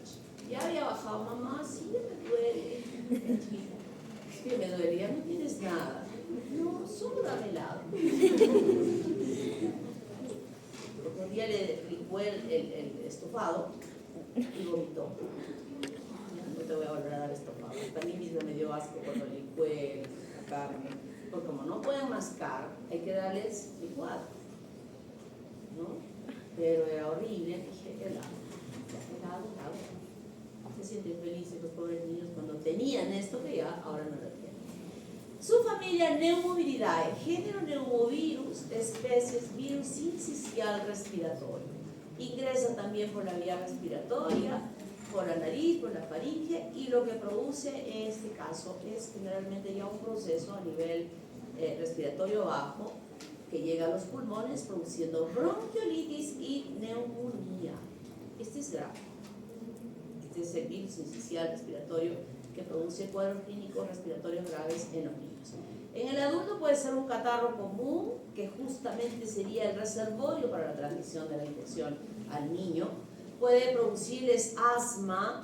Ya había bajado, mamá, sí me duele. Es que me duele, ya no tienes nada. No, solo dame helado. Otro día le licuó el estofado y vomitó. No te voy a volver a dar estofado. También mismo me dio asco cuando licué la carne. Porque como no pueden mascar, hay que darles licuado, ¿no? Pero era horrible, dije, helado, helado. Se sienten felices los pobres niños cuando tenían esto que ya ahora no lo tienen. Su familia Pneumoviridae, género Pneumovirus, especies virus sincicial respiratorio. Ingresa también por la vía respiratoria, por la nariz, por la faringe, y lo que produce en este caso es generalmente ya un proceso a nivel respiratorio bajo que llega a los pulmones produciendo bronquiolitis y neumonía. Este es grave. Este es el virus sincicial respiratorio que produce cuadros clínicos respiratorios graves en los niños. En el adulto puede ser un catarro común, que justamente sería el reservorio para la transmisión de la infección al niño. Puede producirles asma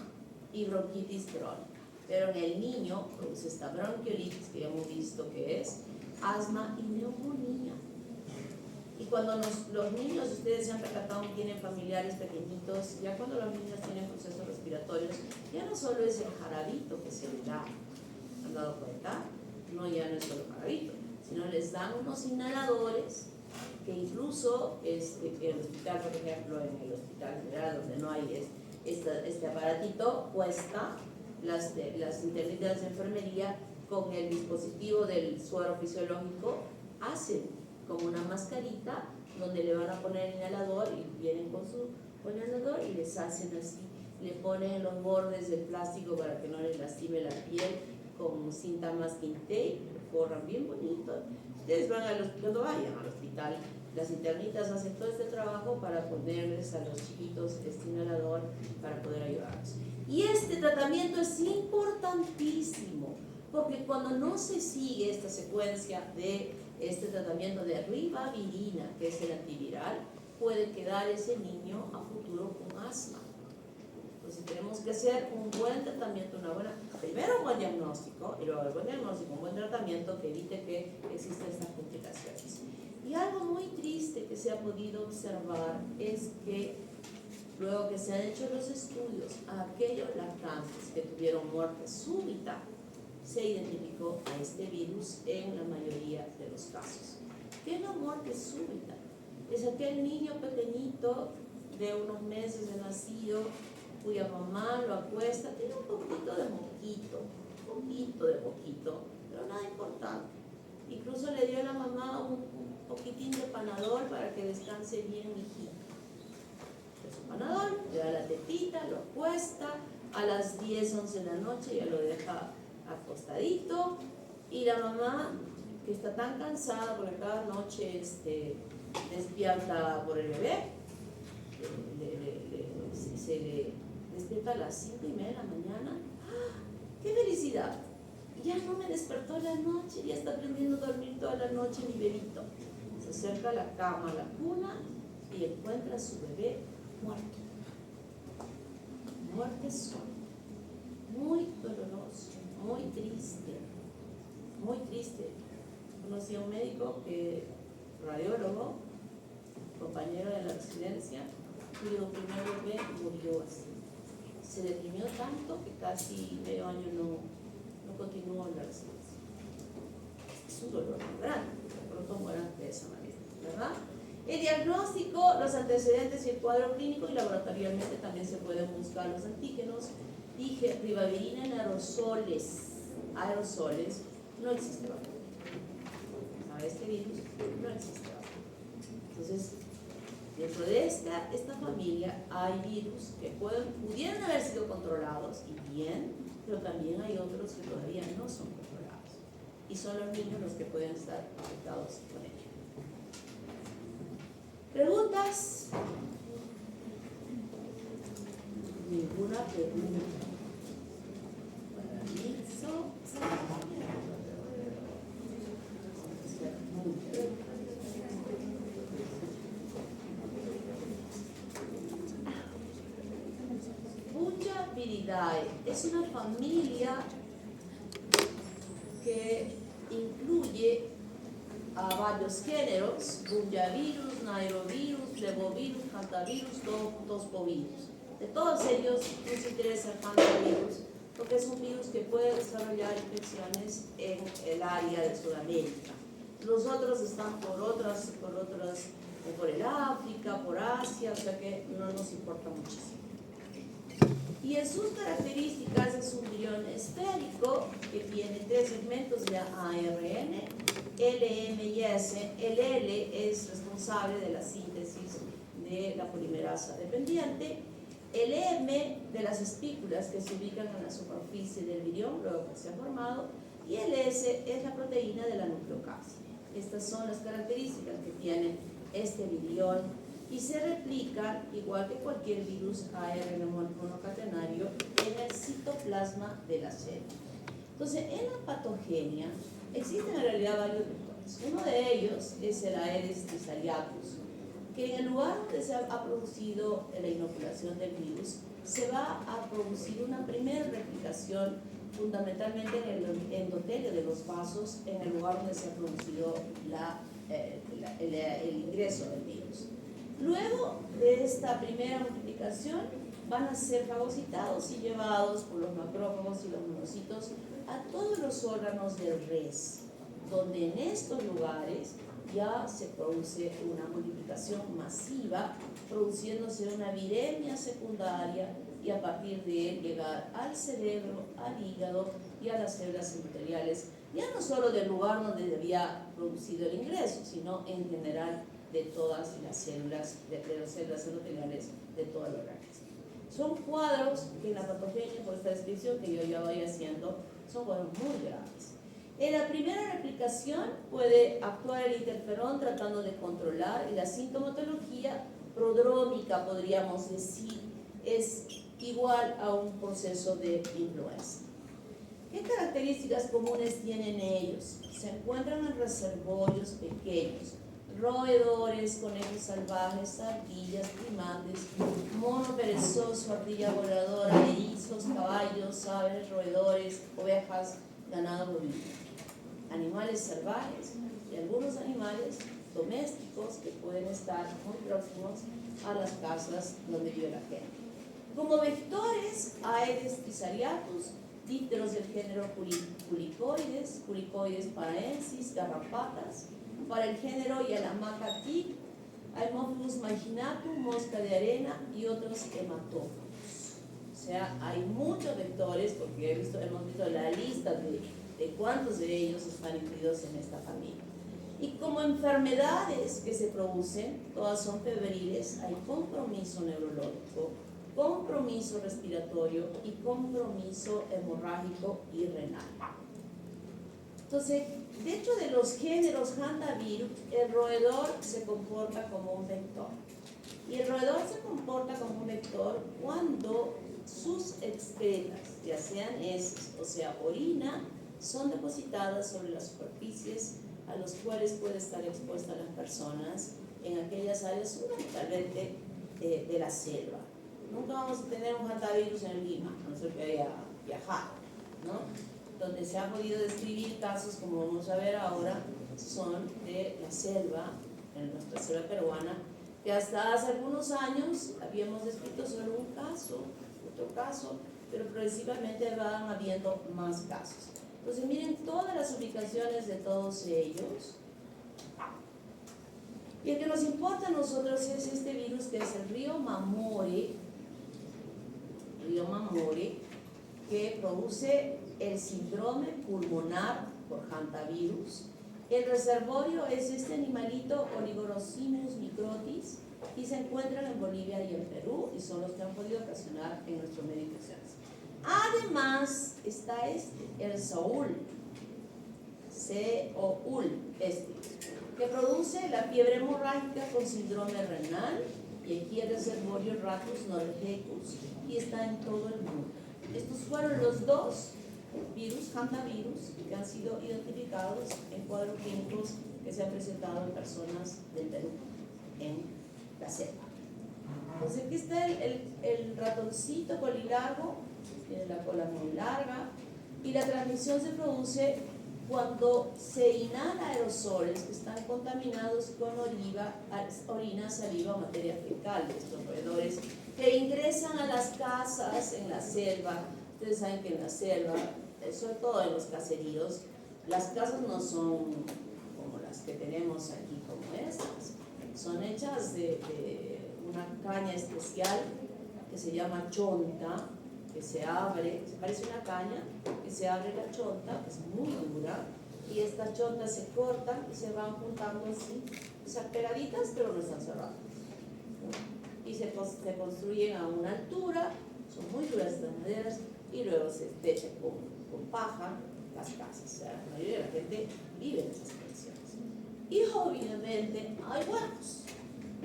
y bronquitis crónica, pero en el niño produce esta bronquiolitis que ya hemos visto que es asma y neumonía. Y cuando los niños, ustedes se han percatado, tienen familiares pequeñitos, ya cuando los niños tienen procesos respiratorios, ya no solo es el jarabito que se les da, ¿han dado cuenta? No, ya no es solo jarabito, sino les dan unos inhaladores que incluso en el hospital, por ejemplo, en el hospital general, donde no hay este aparatito, cuesta las internitas de enfermería con el dispositivo del suero fisiológico, hacen como una mascarita donde le van a poner el inhalador y vienen con inhalador y les hacen así, le ponen los bordes del plástico para que no les lastime la piel con cinta masking tape, lo forran bien bonito. Ustedes van cuando vayan al hospital, las internitas hacen todo este trabajo para ponerles a los chiquitos este inhalador para poder ayudarlos. Y este tratamiento es importantísimo porque cuando no se sigue esta secuencia de este tratamiento de ribavirina, que es el antiviral, puede quedar ese niño a futuro con asma. Entonces tenemos que hacer un buen tratamiento, primero un buen diagnóstico, y luego el buen diagnóstico, un buen tratamiento que evite que existan estas complicaciones. Y algo muy triste que se ha podido observar es que luego que se han hecho los estudios, a aquellos lactantes que tuvieron muerte súbita, se identificó a este virus en la mayoría de los casos. ¿Qué es la muerte súbita? Es aquel niño pequeñito de unos meses de nacido cuya mamá lo acuesta, tiene un poquito de moquito, pero nada importante. Incluso le dio a la mamá un poquitín de Panadol para que descanse bien, hijito. de su panadol, le da la tetita, lo acuesta, a las 10, 11 de la noche ya lo deja acostadito, y la mamá, que está tan cansada porque cada noche despierta por el bebé, se le despierta a las 5:30 de la mañana. ¡Ah! ¡Qué felicidad! Ya no me despertó en la noche, ya está aprendiendo a dormir toda la noche mi bebito. Se acerca a la cama, a la cuna, y encuentra a su bebé muerto. Muerte sola. Muy doloroso, muy triste, muy triste. Conocí a un médico, radiólogo, compañero de la residencia, cuyo primer bebé murió así. Se deprimió tanto que casi medio año no continuó en la residencia. Es un dolor muy grande, de pronto mueran de esa manera, ¿verdad? El diagnóstico, los antecedentes y el cuadro clínico, y laboratorialmente también se pueden buscar los antígenos. Dije, ribavirina en aerosoles, no existe vacuna. Para este virus no existe vacuna. Entonces, dentro de esta familia hay virus que pudieran haber sido controlados y bien, pero también hay otros que todavía no son controlados. Y son los niños los que pueden estar afectados con ello. ¿Preguntas? Ninguna pregunta. Bungia viridae es una familia que incluye a varios géneros: bungiavirus, nairovirus, flevovirus, hantavirus, tospovirus. De todos ellos nos interesa el hantavirus porque es un virus que puede desarrollar infecciones en el área de Sudamérica. Los otros están por el África, por Asia, o sea que no nos importa muchísimo. Y en sus características es un virión esférico que tiene 3 segmentos de ARN, L, M y S. El L es responsable de la síntesis de la polimerasa dependiente. El M de las espículas que se ubican en la superficie del virión luego que se ha formado, y el S es la proteína de la nucleocasa. Estas son las características que tiene este virión y se replican, igual que cualquier virus ARN monocatenario, en el citoplasma de la célula. Entonces, en la patogenia existen en realidad varios vectores. Uno de ellos es el Aedes thysaliacus, que en el lugar donde se ha producido la inoculación del virus, se va a producir una primera replicación fundamentalmente en el endotelio de los vasos, en el lugar donde se ha producido el ingreso del virus. Luego de esta primera multiplicación van a ser fagocitados y llevados por los macrófagos y los monocitos a todos los órganos del res, donde en estos lugares ya se produce una multiplicación masiva, produciéndose una viremia secundaria, y a partir de él llegar al cerebro, al hígado y a las células endoteliales, ya no solo del lugar donde había producido el ingreso, sino en general de todas las células, de las células endoteliales de todo el organismo. Son cuadros que en la patogenia, por esta descripción que yo ya voy haciendo, son cuadros muy graves. En la primera replicación puede actuar el interferón tratando de controlar, y la sintomatología prodrómica, podríamos decir, es igual a un proceso de influenza. ¿Qué características comunes tienen ellos? Se encuentran en reservorios pequeños: roedores, conejos salvajes, ardillas, primates, mono perezoso, ardilla voladora, erizos, caballos, aves, roedores, ovejas, ganado bovino. Animales salvajes y algunos animales domésticos que pueden estar muy próximos a las casas donde vive la gente. Como vectores, Aedes thysaliacus, dípteros del género Culicoides paraensis, garrapatas. Para el género Yalamaca tic, Haemophilus marginatum, mosca de arena y otros hematófagos. O sea, hay muchos vectores, porque hemos visto la lista de cuántos de ellos están incluidos en esta familia. Y como enfermedades que se producen, todas son febriles, hay compromiso neurológico, compromiso respiratorio y compromiso hemorrágico y renal. Entonces, dentro de los géneros hantavirus, el roedor se comporta como un vector. Y el roedor se comporta como un vector cuando sus excretas, ya sean heces o sea orina, son depositadas sobre las superficies a los cuales puede estar expuesta las personas en aquellas áreas fundamentalmente de la selva. Nunca vamos a tener un hantavirus en Lima, a no ser que haya viajado, ¿no? Donde se han podido describir casos, como vamos a ver ahora, son de la selva, en nuestra selva peruana, que hasta hace algunos años habíamos descrito solo un caso, otro caso, pero progresivamente van habiendo más casos. Entonces miren todas las ubicaciones de todos ellos. Y el que nos importa a nosotros es este virus, que es el río Mamore, que produce el síndrome pulmonar por hantavirus. El reservorio es este animalito Oligorosimus microtis, y se encuentran en Bolivia y en Perú, y son los que han podido ocasionar en nuestro medio infecciones. Además está el Zoul, que produce la fiebre hemorrágica con síndrome renal, y aquí el reservorio Ratus norvegicus, y está en todo el mundo. Estos fueron los dos virus, hantavirus, que han sido identificados en cuadros clínicos que se han presentado en personas del Perú, en la selva. Entonces aquí está el ratoncito colilargo, tiene la cola muy larga, y la transmisión se produce cuando se inhala aerosoles que están contaminados con orina, saliva o materia fecal de estos roedores que ingresan a las casas en la selva. Ustedes saben que en la selva, sobre todo en los caseríos, las casas no son como las que tenemos aquí, como estas. Son hechas de una caña especial que se llama chonta, que se abre, parece una caña, que se abre la chonta, que es muy dura, y estas chontas se cortan y se van juntando así, o sea, pegaditas, pero no están cerradas, ¿no? Y se construyen a una altura, son muy duras estas maderas, y luego se techan con paja las casas. O sea, la mayoría de la gente vive en esas condiciones. Y obviamente hay huecos,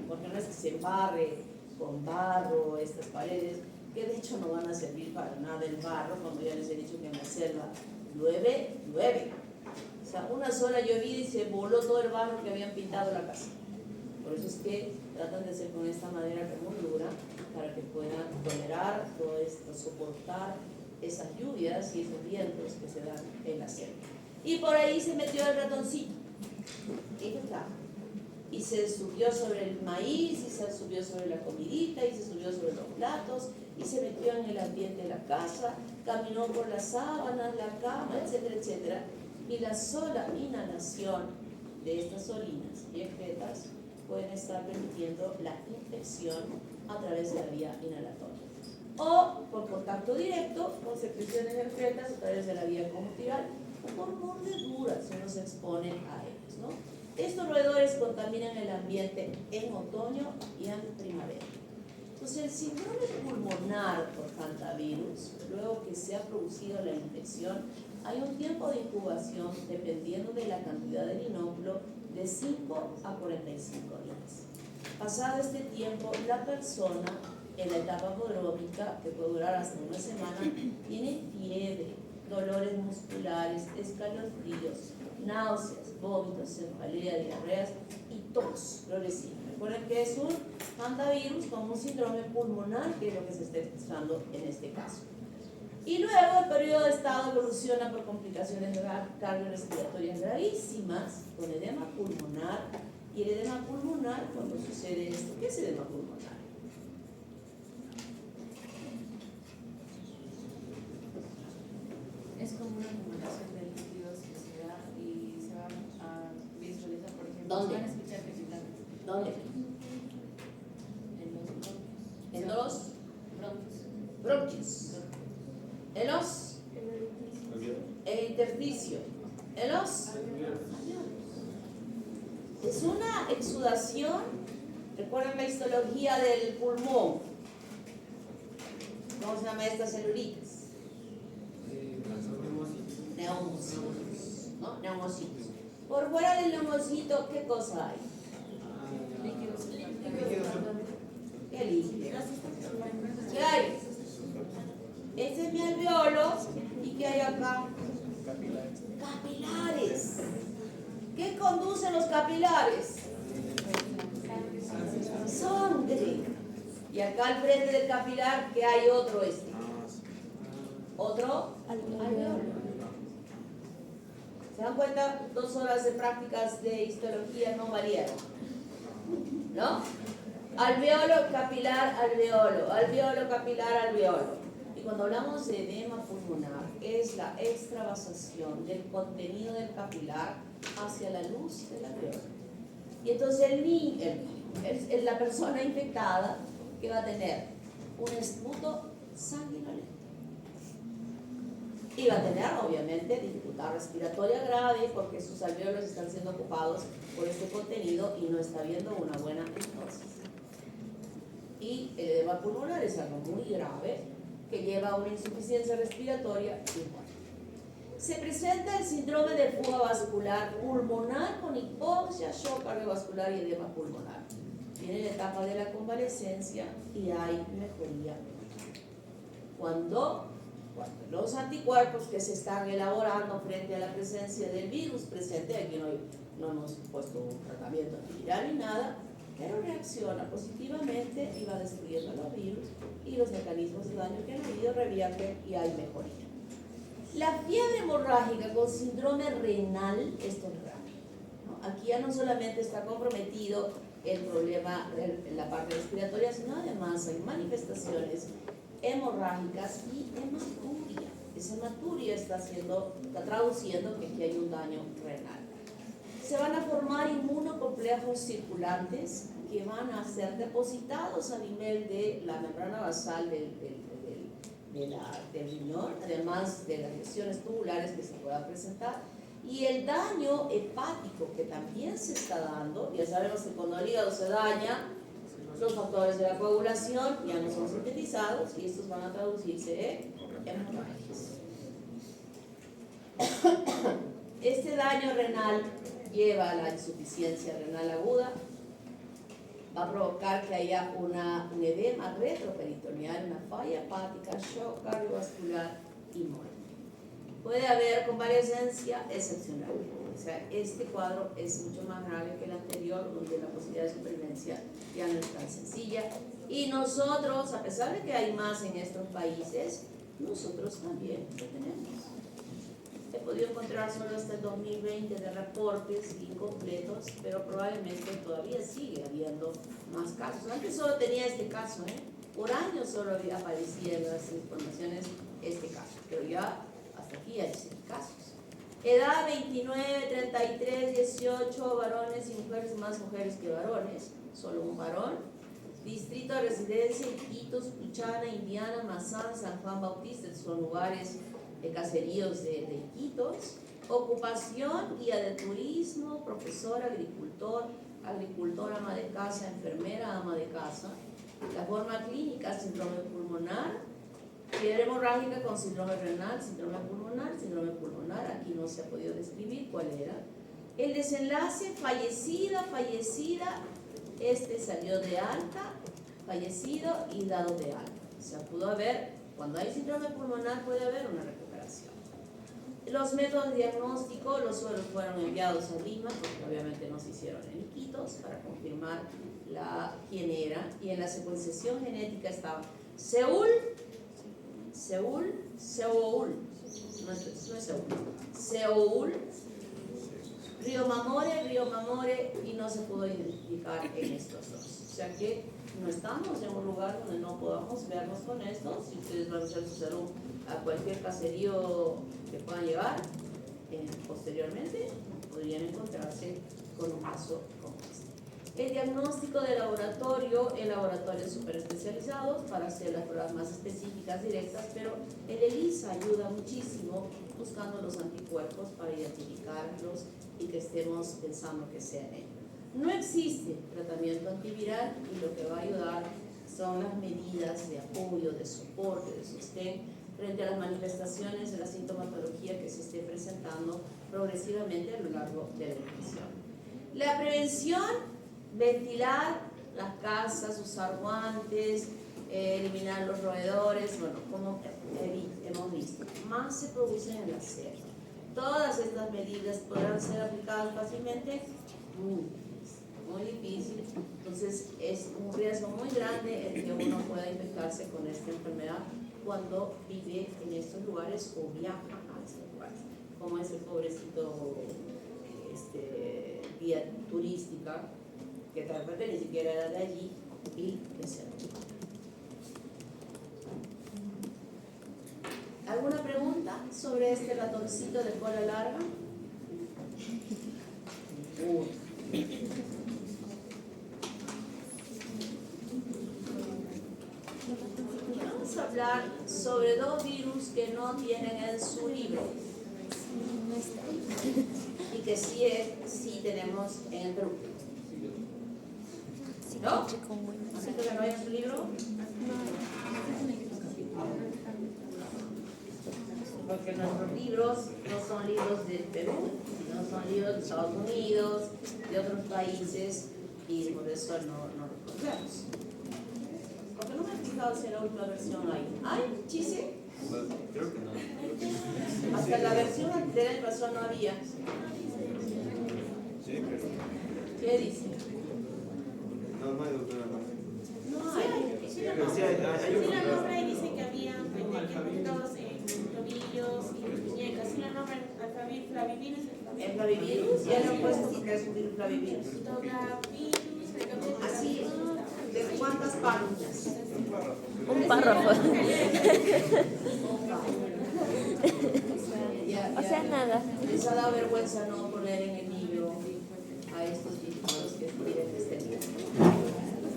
porque no es que se embarre con barro estas paredes, que de hecho no van a servir para nada el barro, como ya les he dicho que en la selva llueve. O sea, una sola llovida y se voló todo el barro que habían pintado la casa. Por eso es que tratan de hacer con esta madera que es muy dura, para que puedan tolerar todo esto, soportar esas lluvias y esos vientos que se dan en la selva. Y por ahí se metió el ratoncito. Ahí está. Y se subió sobre el maíz, y se subió sobre la comidita, y se subió sobre los platos, y se metió en el ambiente de la casa, caminó por las sábanas, la cama, etcétera, etcétera. Y la sola inhalación de estas orinas y excretas pueden estar permitiendo la infección a través de la vía inhalatoria. O por contacto directo, con secreciones excretas a través de la vía conjuntival, o por mordeduras si uno se expone a ellos, ¿no? Estos roedores contaminan el ambiente en otoño y en primavera. Entonces, el síndrome pulmonar por hantavirus, luego que se ha producido la infección, hay un tiempo de incubación dependiendo de la cantidad del inóculo de 5 a 45 días. Pasado este tiempo, la persona en la etapa prodrómica, que puede durar hasta una semana, tiene fiebre, dolores musculares, escalofríos, náuseas, vómitos, cefalea, diarreas y tos progresiva. Recuerden que es un hantavirus con un síndrome pulmonar, que es lo que se está expresando en este caso. Y luego el periodo de estado evoluciona por complicaciones cardiorrespiratorias gravísimas, con edema pulmonar. Y el edema pulmonar, cuando sucede esto, ¿qué es edema pulmonar? Es como una acumulación de líquidos que se da y se va a visualizar, por ejemplo. ¿Dónde? Se van a escuchar crepitando. ¿Dónde? En los En los bronquios. bronquios. En los el intersticio. En los Es una exudación. ¿Recuerdan la histología del pulmón? ¿Cómo se llama esta celulitis? Neumocitos, ¿no? Neumocitos. Por fuera del neumocito, ¿qué cosa hay? ¿Qué líquido? ¿Qué hay? Este es mi alveolo. ¿Y qué hay acá? Capilares. ¿Qué conducen los capilares? Sangre. Y acá al frente del capilar, ¿qué hay otro Otro alveolo. ¿Se dan cuenta? 2 horas de prácticas de histología no valieron, ¿no? Alveolo, capilar, alveolo, alveolo, capilar, alveolo. Y cuando hablamos de edema pulmonar, es la extravasación del contenido del capilar hacia la luz del alveolo. Y entonces la persona infectada que va a tener un esputo sanguinolento. Y va a tener, obviamente, dificultad respiratoria grave porque sus alveolos están siendo ocupados por este contenido y no está habiendo una buena hipnosis. Y el edema pulmonar es algo muy grave que lleva a una insuficiencia respiratoria y muerte. Se presenta el síndrome de fuga vascular pulmonar con hipoxia, shock cardiovascular y edema pulmonar. Viene la etapa de la convalescencia y hay mejoría. Cuando los anticuerpos que se están elaborando frente a la presencia del virus presente, aquí no hemos puesto un tratamiento antiviral ni nada, pero reacciona positivamente y va destruyendo los virus y los mecanismos de daño que han habido revierten y hay mejoría. La fiebre hemorrágica con síndrome renal, esto es grave, ¿no? Aquí ya no solamente está comprometido el problema en la parte respiratoria, sino además hay manifestaciones hemorrágicas y hematuria. Esa hematuria está traduciendo que aquí hay un daño renal. Se van a formar inmunocomplejos circulantes que van a ser depositados a nivel de la membrana basal del riñón, además de las lesiones tubulares que se puedan presentar. Y el daño hepático que también se está dando, ya sabemos que cuando el hígado se daña, los factores de la coagulación ya no son sintetizados y estos van a traducirse en hemorragias. Este daño renal lleva a la insuficiencia renal aguda, va a provocar que haya un edema retroperitoneal, una falla hepática, shock cardiovascular y muerte. Puede haber convalescencia excepcional. O sea, este cuadro es mucho más grave que el anterior, donde la posibilidad de supervivencia ya no es tan sencilla. Y nosotros, a pesar de que hay más en estos países, nosotros también lo tenemos. He podido encontrar solo hasta el 2020 de reportes incompletos, pero probablemente todavía sigue habiendo más casos. Antes solo tenía este caso, por años solo aparecía en las informaciones este caso, pero ya hasta aquí hay 6 casos. Edad 29, 33, 18, varones y mujeres, más mujeres que varones, solo un varón. Distrito de residencia: Iquitos, Puchana, Indiana, Mazán, San Juan Bautista, son lugares de caseríos de Iquitos. Ocupación: guía de turismo, profesor, agricultor, ama de casa, enfermera, ama de casa. La forma clínica: síndrome pulmonar, fiebre hemorrágica con síndrome renal, síndrome pulmonar, aquí no se ha podido describir cuál era. El desenlace: fallecida, este salió de alta, fallecido y dado de alta. O sea, pudo haber, cuando hay síndrome pulmonar puede haber una recuperación. Los métodos de diagnóstico: los sueros fueron enviados a Lima, porque obviamente no se hicieron en Iquitos, para confirmar quién era, y en la secuenciación genética estaba Seúl, Río Mamore, y no se pudo identificar en estos dos. O sea que no estamos en un lugar donde no podamos vernos con esto. Si ustedes van a hacer su serum a cualquier caserío que puedan llevar, posteriormente podrían encontrarse con un caso como este. El diagnóstico de laboratorio, en laboratorios súper especializados para hacer las pruebas más específicas, directas, pero el ELISA ayuda muchísimo buscando los anticuerpos para identificarlos y que estemos pensando que sean ellos. No existe tratamiento antiviral y lo que va a ayudar son las medidas de apoyo, de soporte, de sostén frente a las manifestaciones de la sintomatología que se esté presentando progresivamente a lo largo de la infección. La prevención, ventilar las casas, usar guantes, eliminar los roedores, bueno, como hemos visto, más se produce en la selva. Todas estas medidas podrán ser aplicadas fácilmente, muy difícil, entonces es un riesgo muy grande el que uno pueda infectarse con esta enfermedad cuando vive en estos lugares o viaja a estos lugares, como es el pobrecito guía turística, que tal vez ni siquiera era de allí y que se ¿Alguna pregunta sobre este ratoncito de cola larga? Vamos a hablar sobre dos virus que no tienen en su libro y que sí tenemos en el Perú. ¿No? ¿Así que no hay en su libro? Porque nuestros libros no son libros del Perú, no son libros de Estados Unidos, de otros países, y por eso no los conocemos. Porque no me he fijado si en la última versión ¿hay chise? Pues, creo que no. Hasta la versión del año pasado no había. Sí, pero ¿Qué dice? No hay doctora más. No hay. Sí, la nombra y dice que había infectados en tobillos y muñecas. Sí, la nombra flavivirus. El flavivirus, ya lo he puesto porque es un virus flavivirus. Así, ¿de cuántas páginas? Un párrafo. O sea, nada. Les ha dado vergüenza no poner en el libro a estos títulos que escriben este libro.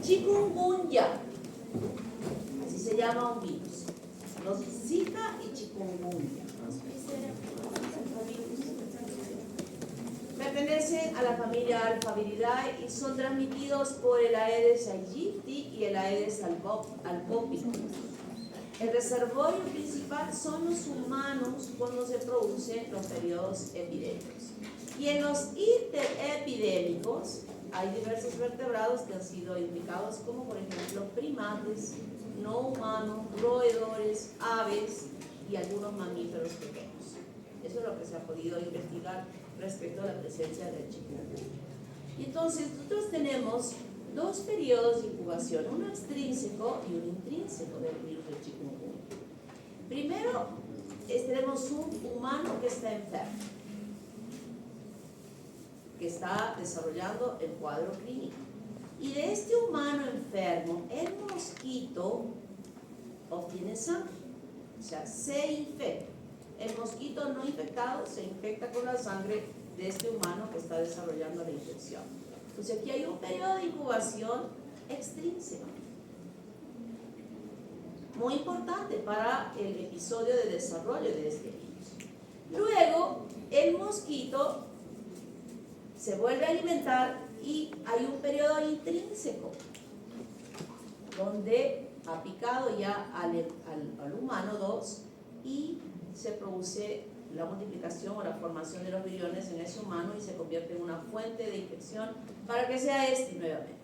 Chikungunya, así se llama un virus. Los Zika y chikungunya. Pertenecen a la familia Alphaviridae y son transmitidos por el Aedes aegypti y el Aedes albopicus. El reservorio principal son los humanos cuando se producen los periodos epidémicos. Y en los interepidémicos hay diversos vertebrados que han sido implicados, como por ejemplo primates, no humanos, roedores, aves y algunos mamíferos pequeños. Eso es lo que se ha podido investigar respecto a la presencia del chikungunya. Y entonces nosotros tenemos dos periodos de incubación, uno extrínseco y uno intrínseco del virus del chikungunya. Primero tenemos un humano que está enfermo, que está desarrollando el cuadro clínico. Y de este humano enfermo, el mosquito obtiene sangre, o sea, se infecta. El mosquito no infectado se infecta con la sangre de este humano que está desarrollando la infección. Entonces aquí hay un periodo de incubación extrínseco, muy importante para el episodio de desarrollo de este virus. Luego, el mosquito se vuelve a alimentar y hay un periodo intrínseco donde ha picado ya al humano 2 y se produce la multiplicación o la formación de los viriones en ese humano y se convierte en una fuente de infección para que sea este nuevamente,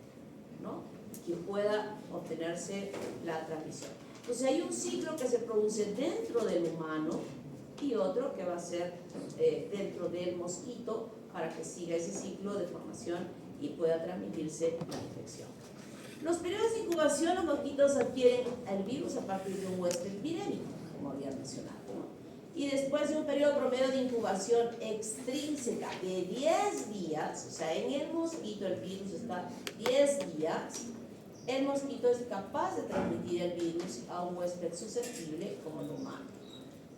¿no? Que pueda obtenerse la transmisión. Entonces hay un ciclo que se produce dentro del humano y otro que va a ser dentro del mosquito para que siga ese ciclo de formación y pueda transmitirse la infección. Los periodos de incubación, los mosquitos adquieren el virus a partir de un huésped virémico, como había mencionado, ¿no? Y después de un periodo promedio de incubación extrínseca de 10 días, o sea, en el mosquito el virus está 10 días, el mosquito es capaz de transmitir el virus a un huésped susceptible como el humano.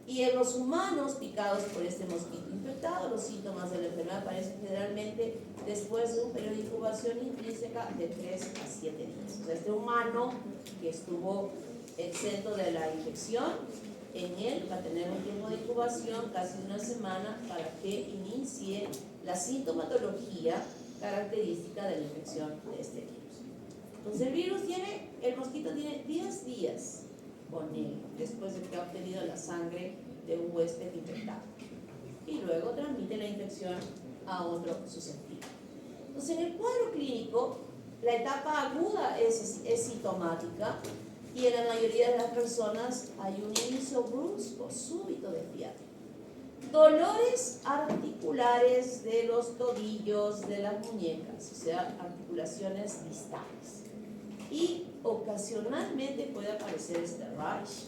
Y en los humanos picados por este mosquito infectado, los síntomas de la enfermedad aparecen generalmente después de un periodo de incubación intrínseca de 3 a 7 días. O sea, este humano que estuvo exento de la infección, en él va a tener un tiempo de incubación, casi una semana, para que inicie la sintomatología característica de la infección de este virus. Entonces el mosquito tiene 10 días con él después de que ha obtenido la sangre de un huésped infectado y luego transmite la infección a otro susceptible. Entonces, en el cuadro clínico, la etapa aguda es sintomática y en la mayoría de las personas hay un inicio brusco, súbito de fiebre. Dolores articulares de los tobillos, de las muñecas, o sea, articulaciones distales. Y ocasionalmente puede aparecer este rash.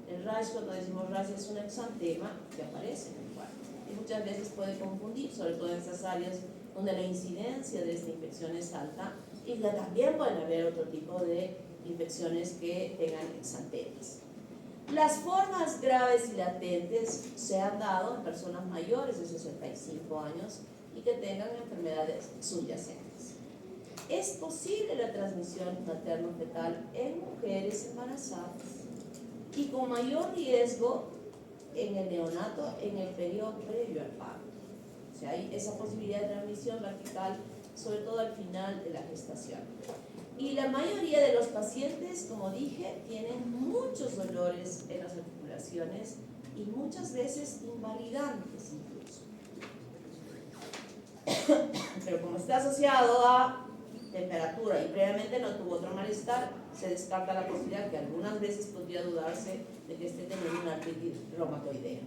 El rash, cuando decimos rash, es un exantema que aparece en el cuadro. Y muchas veces puede confundir, sobre todo en esas áreas donde la incidencia de esta infección es alta, y también pueden haber otro tipo de infecciones que tengan exantemas. Las formas graves y latentes se han dado en personas mayores de 65 años y que tengan enfermedades subyacentes. Es posible la transmisión materno-fetal en mujeres embarazadas y con mayor riesgo en el neonato en el periodo previo al parto. O sea, hay esa posibilidad de transmisión vertical, sobre todo al final de la gestación. Y la mayoría de los pacientes, como dije, tienen muchos dolores en las articulaciones y muchas veces invalidantes incluso. Pero como está asociado a temperatura y previamente no tuvo otro malestar, se descarta la posibilidad que algunas veces podría dudarse de que esté teniendo una artritis reumatoidea.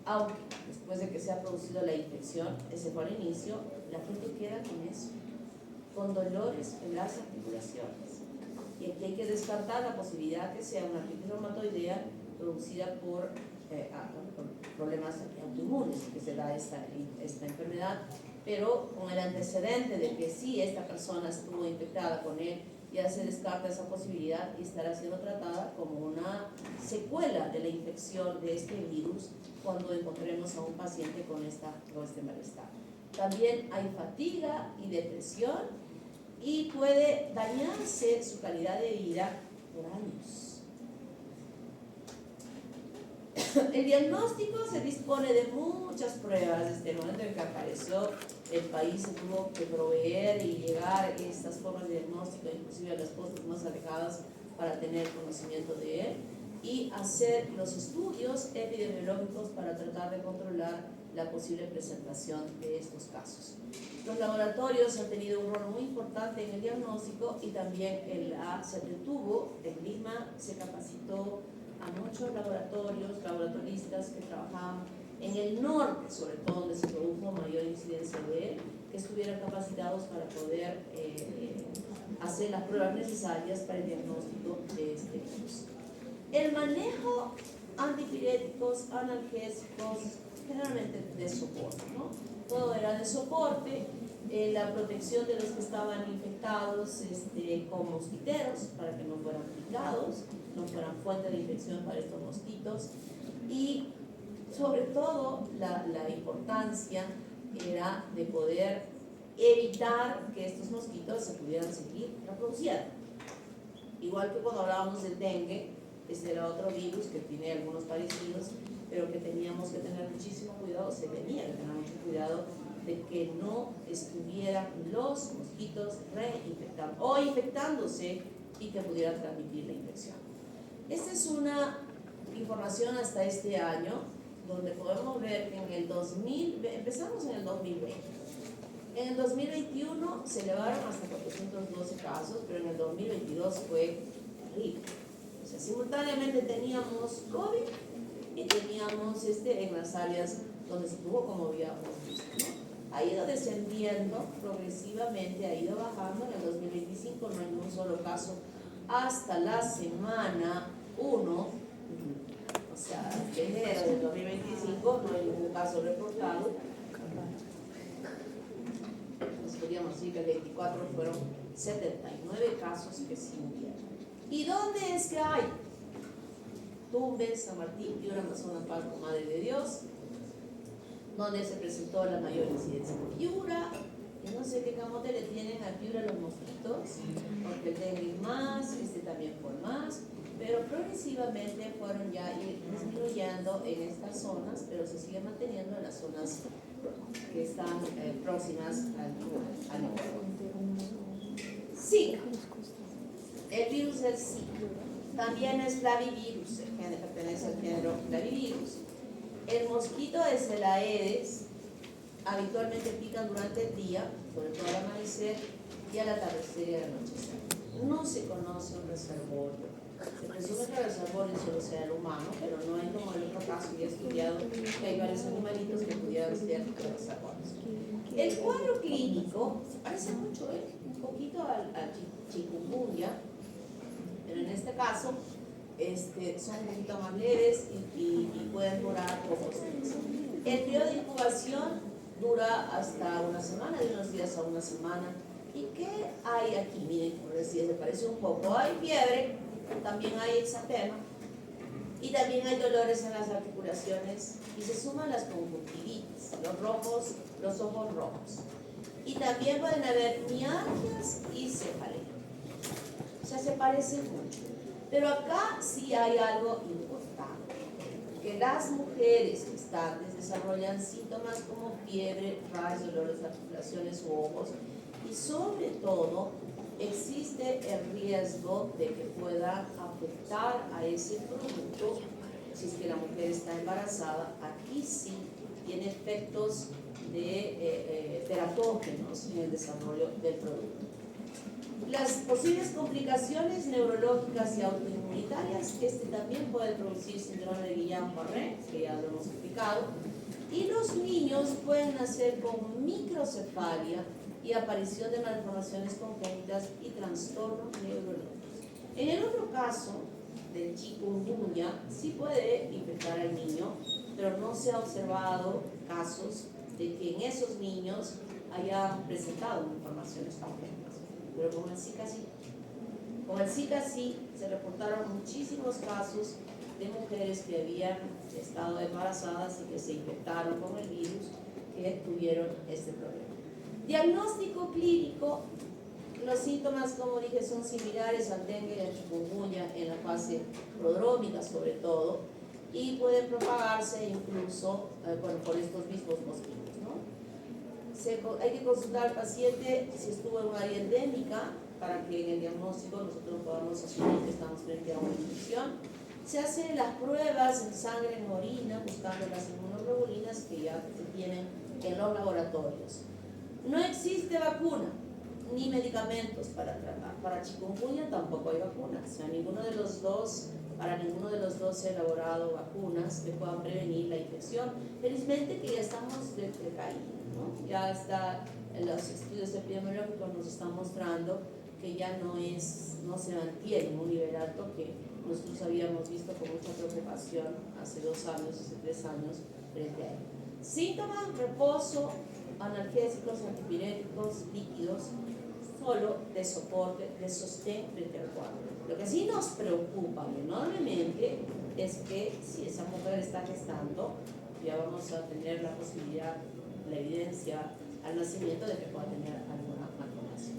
Aunque después de que se ha producido la infección, ese fue el inicio, la gente queda con eso, con dolores en las articulaciones. Y aquí hay que descartar la posibilidad que sea una artritis reumatoidea producida por problemas autoinmunes, que se da esta enfermedad, pero con el antecedente de que sí, esta persona estuvo infectada con él, ya se descarta esa posibilidad y estará siendo tratada como una secuela de la infección de este virus cuando encontremos a un paciente con este malestar. También hay fatiga y depresión y puede dañarse su calidad de vida por años. El diagnóstico se dispone de muchas pruebas. Desde el momento en que apareció el país se tuvo que proveer y llegar a estas formas de diagnóstico, inclusive a las costas más alejadas, para tener conocimiento de él y hacer los estudios epidemiológicos para tratar de controlar la posible presentación de estos casos. Los laboratorios han tenido un rol muy importante en el diagnóstico y también se detuvo, en Lima se capacitó a muchos laboratoristas que trabajaban en el norte, sobre todo donde se produjo mayor incidencia de él, que estuvieran capacitados para poder hacer las pruebas necesarias para el diagnóstico de este virus. El manejo antipiréticos, analgésicos, generalmente de soporte, ¿no? Todo era de soporte, la protección de los que estaban infectados con mosquiteros para que no fueran picados, no fueran fuente de infección para estos mosquitos, y sobre todo la importancia era de poder evitar que estos mosquitos se pudieran seguir reproduciendo. Igual que cuando hablábamos del dengue, este era otro virus que tiene algunos parecidos, pero que teníamos que tener muchísimo cuidado, se tenía que tener mucho cuidado de que no estuvieran los mosquitos reinfectados o infectándose y que pudieran transmitir la infección. Esta es una información hasta este año, donde podemos ver que empezamos en el 2020. En el 2021 se elevaron hasta 412 casos, pero en el 2022 fue terrible. O sea, simultáneamente teníamos COVID y teníamos en las áreas donde se tuvo, como habíamos visto, ¿no? Ha ido descendiendo progresivamente, ha ido bajando. En el 2025 no hay ni un solo caso hasta la semana 1, o sea, de enero del 2025 no hay ningún caso reportado. Nos podríamos decir que el 24 fueron 79 casos que sí hubieron. ¿Y dónde es que hay? Tumbes, San Martín, Piura, Amazonas, Pasco, Madre de Dios, donde se presentó la mayor incidencia. Piura, yo no sé qué camote le tienen a Piura los mosquitos, porque el dengue más, también fue más, pero progresivamente fueron ya disminuyendo en estas zonas, pero se sigue manteniendo en las zonas que están próximas al microbioma. Zika, el virus del Zika, también es flavivirus, pertenece al género flavivirus. El mosquito es el Aedes, habitualmente pican durante el día, sobre todo al amanecer y al atardecer y al anochecer. No se conoce un reservorio. Se presume que el reservorio solo sea el humano, pero no es como en otro caso que he estudiado que hay varios animalitos que pudieran ser reservorios. El cuadro clínico se parece mucho, un poquito al chikungunya, pero en este caso son un poquito más leves y pueden durar pocos días. El periodo de incubación dura hasta una semana, de unos días a una semana. ¿Y qué hay aquí? Miren, como les decía, se parece un poco. Hay fiebre, también hay exantema y también hay dolores en las articulaciones y se suman las conjuntivitis, los ojos rojos. Y también pueden haber mialgias y cefalea. O sea, se parece mucho. Pero acá sí hay algo importante, que las mujeres gestantes desarrollan síntomas como fiebre, rayos, dolores de articulaciones u ojos, y sobre todo existe el riesgo de que pueda afectar a ese producto si es que la mujer está embarazada. Aquí sí tiene efectos de teratógenos en el desarrollo del producto. Las posibles complicaciones neurológicas y autoinmunitarias, también puede producir síndrome de Guillain-Barré, que ya lo hemos explicado, y los niños pueden nacer con microcefalia y aparición de malformaciones congénitas y trastornos neurológicos. En el otro caso del chikungunya, sí puede infectar al niño, pero no se ha observado casos de que en esos niños hayan presentado malformaciones congénitas. Pero con el Zika sí. Con el Zika sí se reportaron muchísimos casos de mujeres que habían estado embarazadas y que se infectaron con el virus, que tuvieron este problema. Diagnóstico clínico, los síntomas, como dije, son similares al dengue y al chikungunya en la fase prodrómica sobre todo, y pueden propagarse incluso por estos mismos mosquitos, ¿no? Hay que consultar al paciente si estuvo en un área endémica para que en el diagnóstico nosotros podamos asumir que estamos frente a una infección. Se hacen las pruebas en sangre, en orina, buscando las inmunoglobulinas que ya se tienen en los laboratorios. No existe vacuna ni medicamentos para tratar. Para chikungunya tampoco hay vacunas. O sea, para ninguno de los dos se ha elaborado vacunas que puedan prevenir la infección. Felizmente que ya estamos de caída, ¿no? Ya está, los estudios epidemiológicos nos están mostrando que ya no se mantiene un nivel alto que nosotros habíamos visto con mucha preocupación hace 2 años, hace 3 años frente a él. Síntomas: reposo, analgésicos, antipiréticos, líquidos, solo de soporte, de sostén frente al cuadro. Lo que sí nos preocupa enormemente es que si esa mujer está gestando, ya vamos a tener la posibilidad, la evidencia al nacimiento de que pueda tener alguna malformación.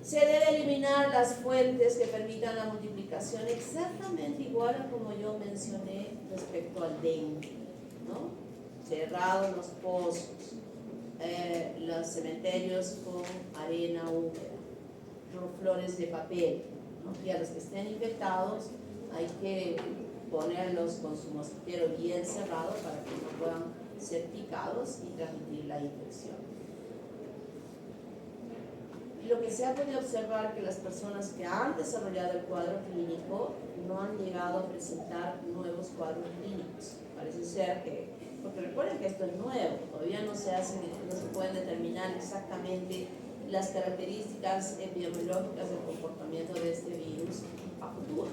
Se debe eliminar las fuentes que permitan la multiplicación, exactamente igual a como yo mencioné respecto al dengue, ¿no? Cerrados los pozos, los cementerios con arena húmeda, flores de papel, ¿no? Y a los que estén infectados hay que ponerlos con su mosquitero bien cerrado para que no puedan ser picados y transmitir la infección. Lo que se ha podido observar que las personas que han desarrollado el cuadro clínico no han llegado a presentar nuevos cuadros clínicos. Parece ser que, porque recuerden que esto es nuevo, todavía no se pueden determinar exactamente las características epidemiológicas del comportamiento de este virus a futuro.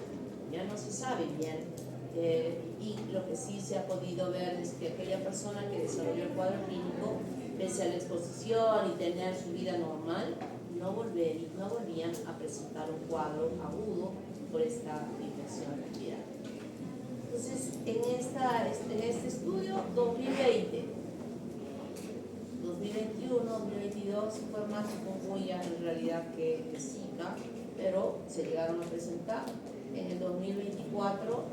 Ya no se sabe bien. Y lo que sí se ha podido ver es que aquella persona que desarrolló el cuadro clínico, pese a la exposición y tener su vida normal, no volvían a presentar un cuadro agudo por esta infección viral. Entonces, en este estudio, 2020, 2021, 2022 fue más chikungunya en realidad que Zika, pero se llegaron a presentar. En el 2024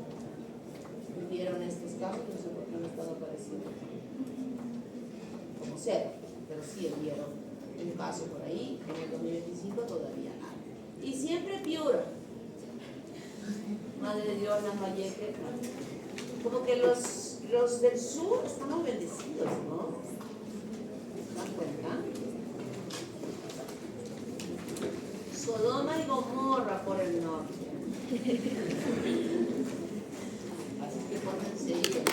vieron estos cambios, no sé por qué no están apareciendo. cero, pero sí hubieron un caso por ahí, en el 2025 todavía hay. Y siempre Piura. Madre de Dios, Lambayeque. Como que los del sur estamos bendecidos, ¿no? ¿Se dan cuenta? Sodoma y Gomorra por el norte. Así que pórtense bien.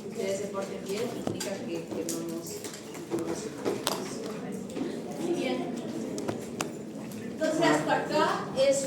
Ustedes se porten bien, implica que no nos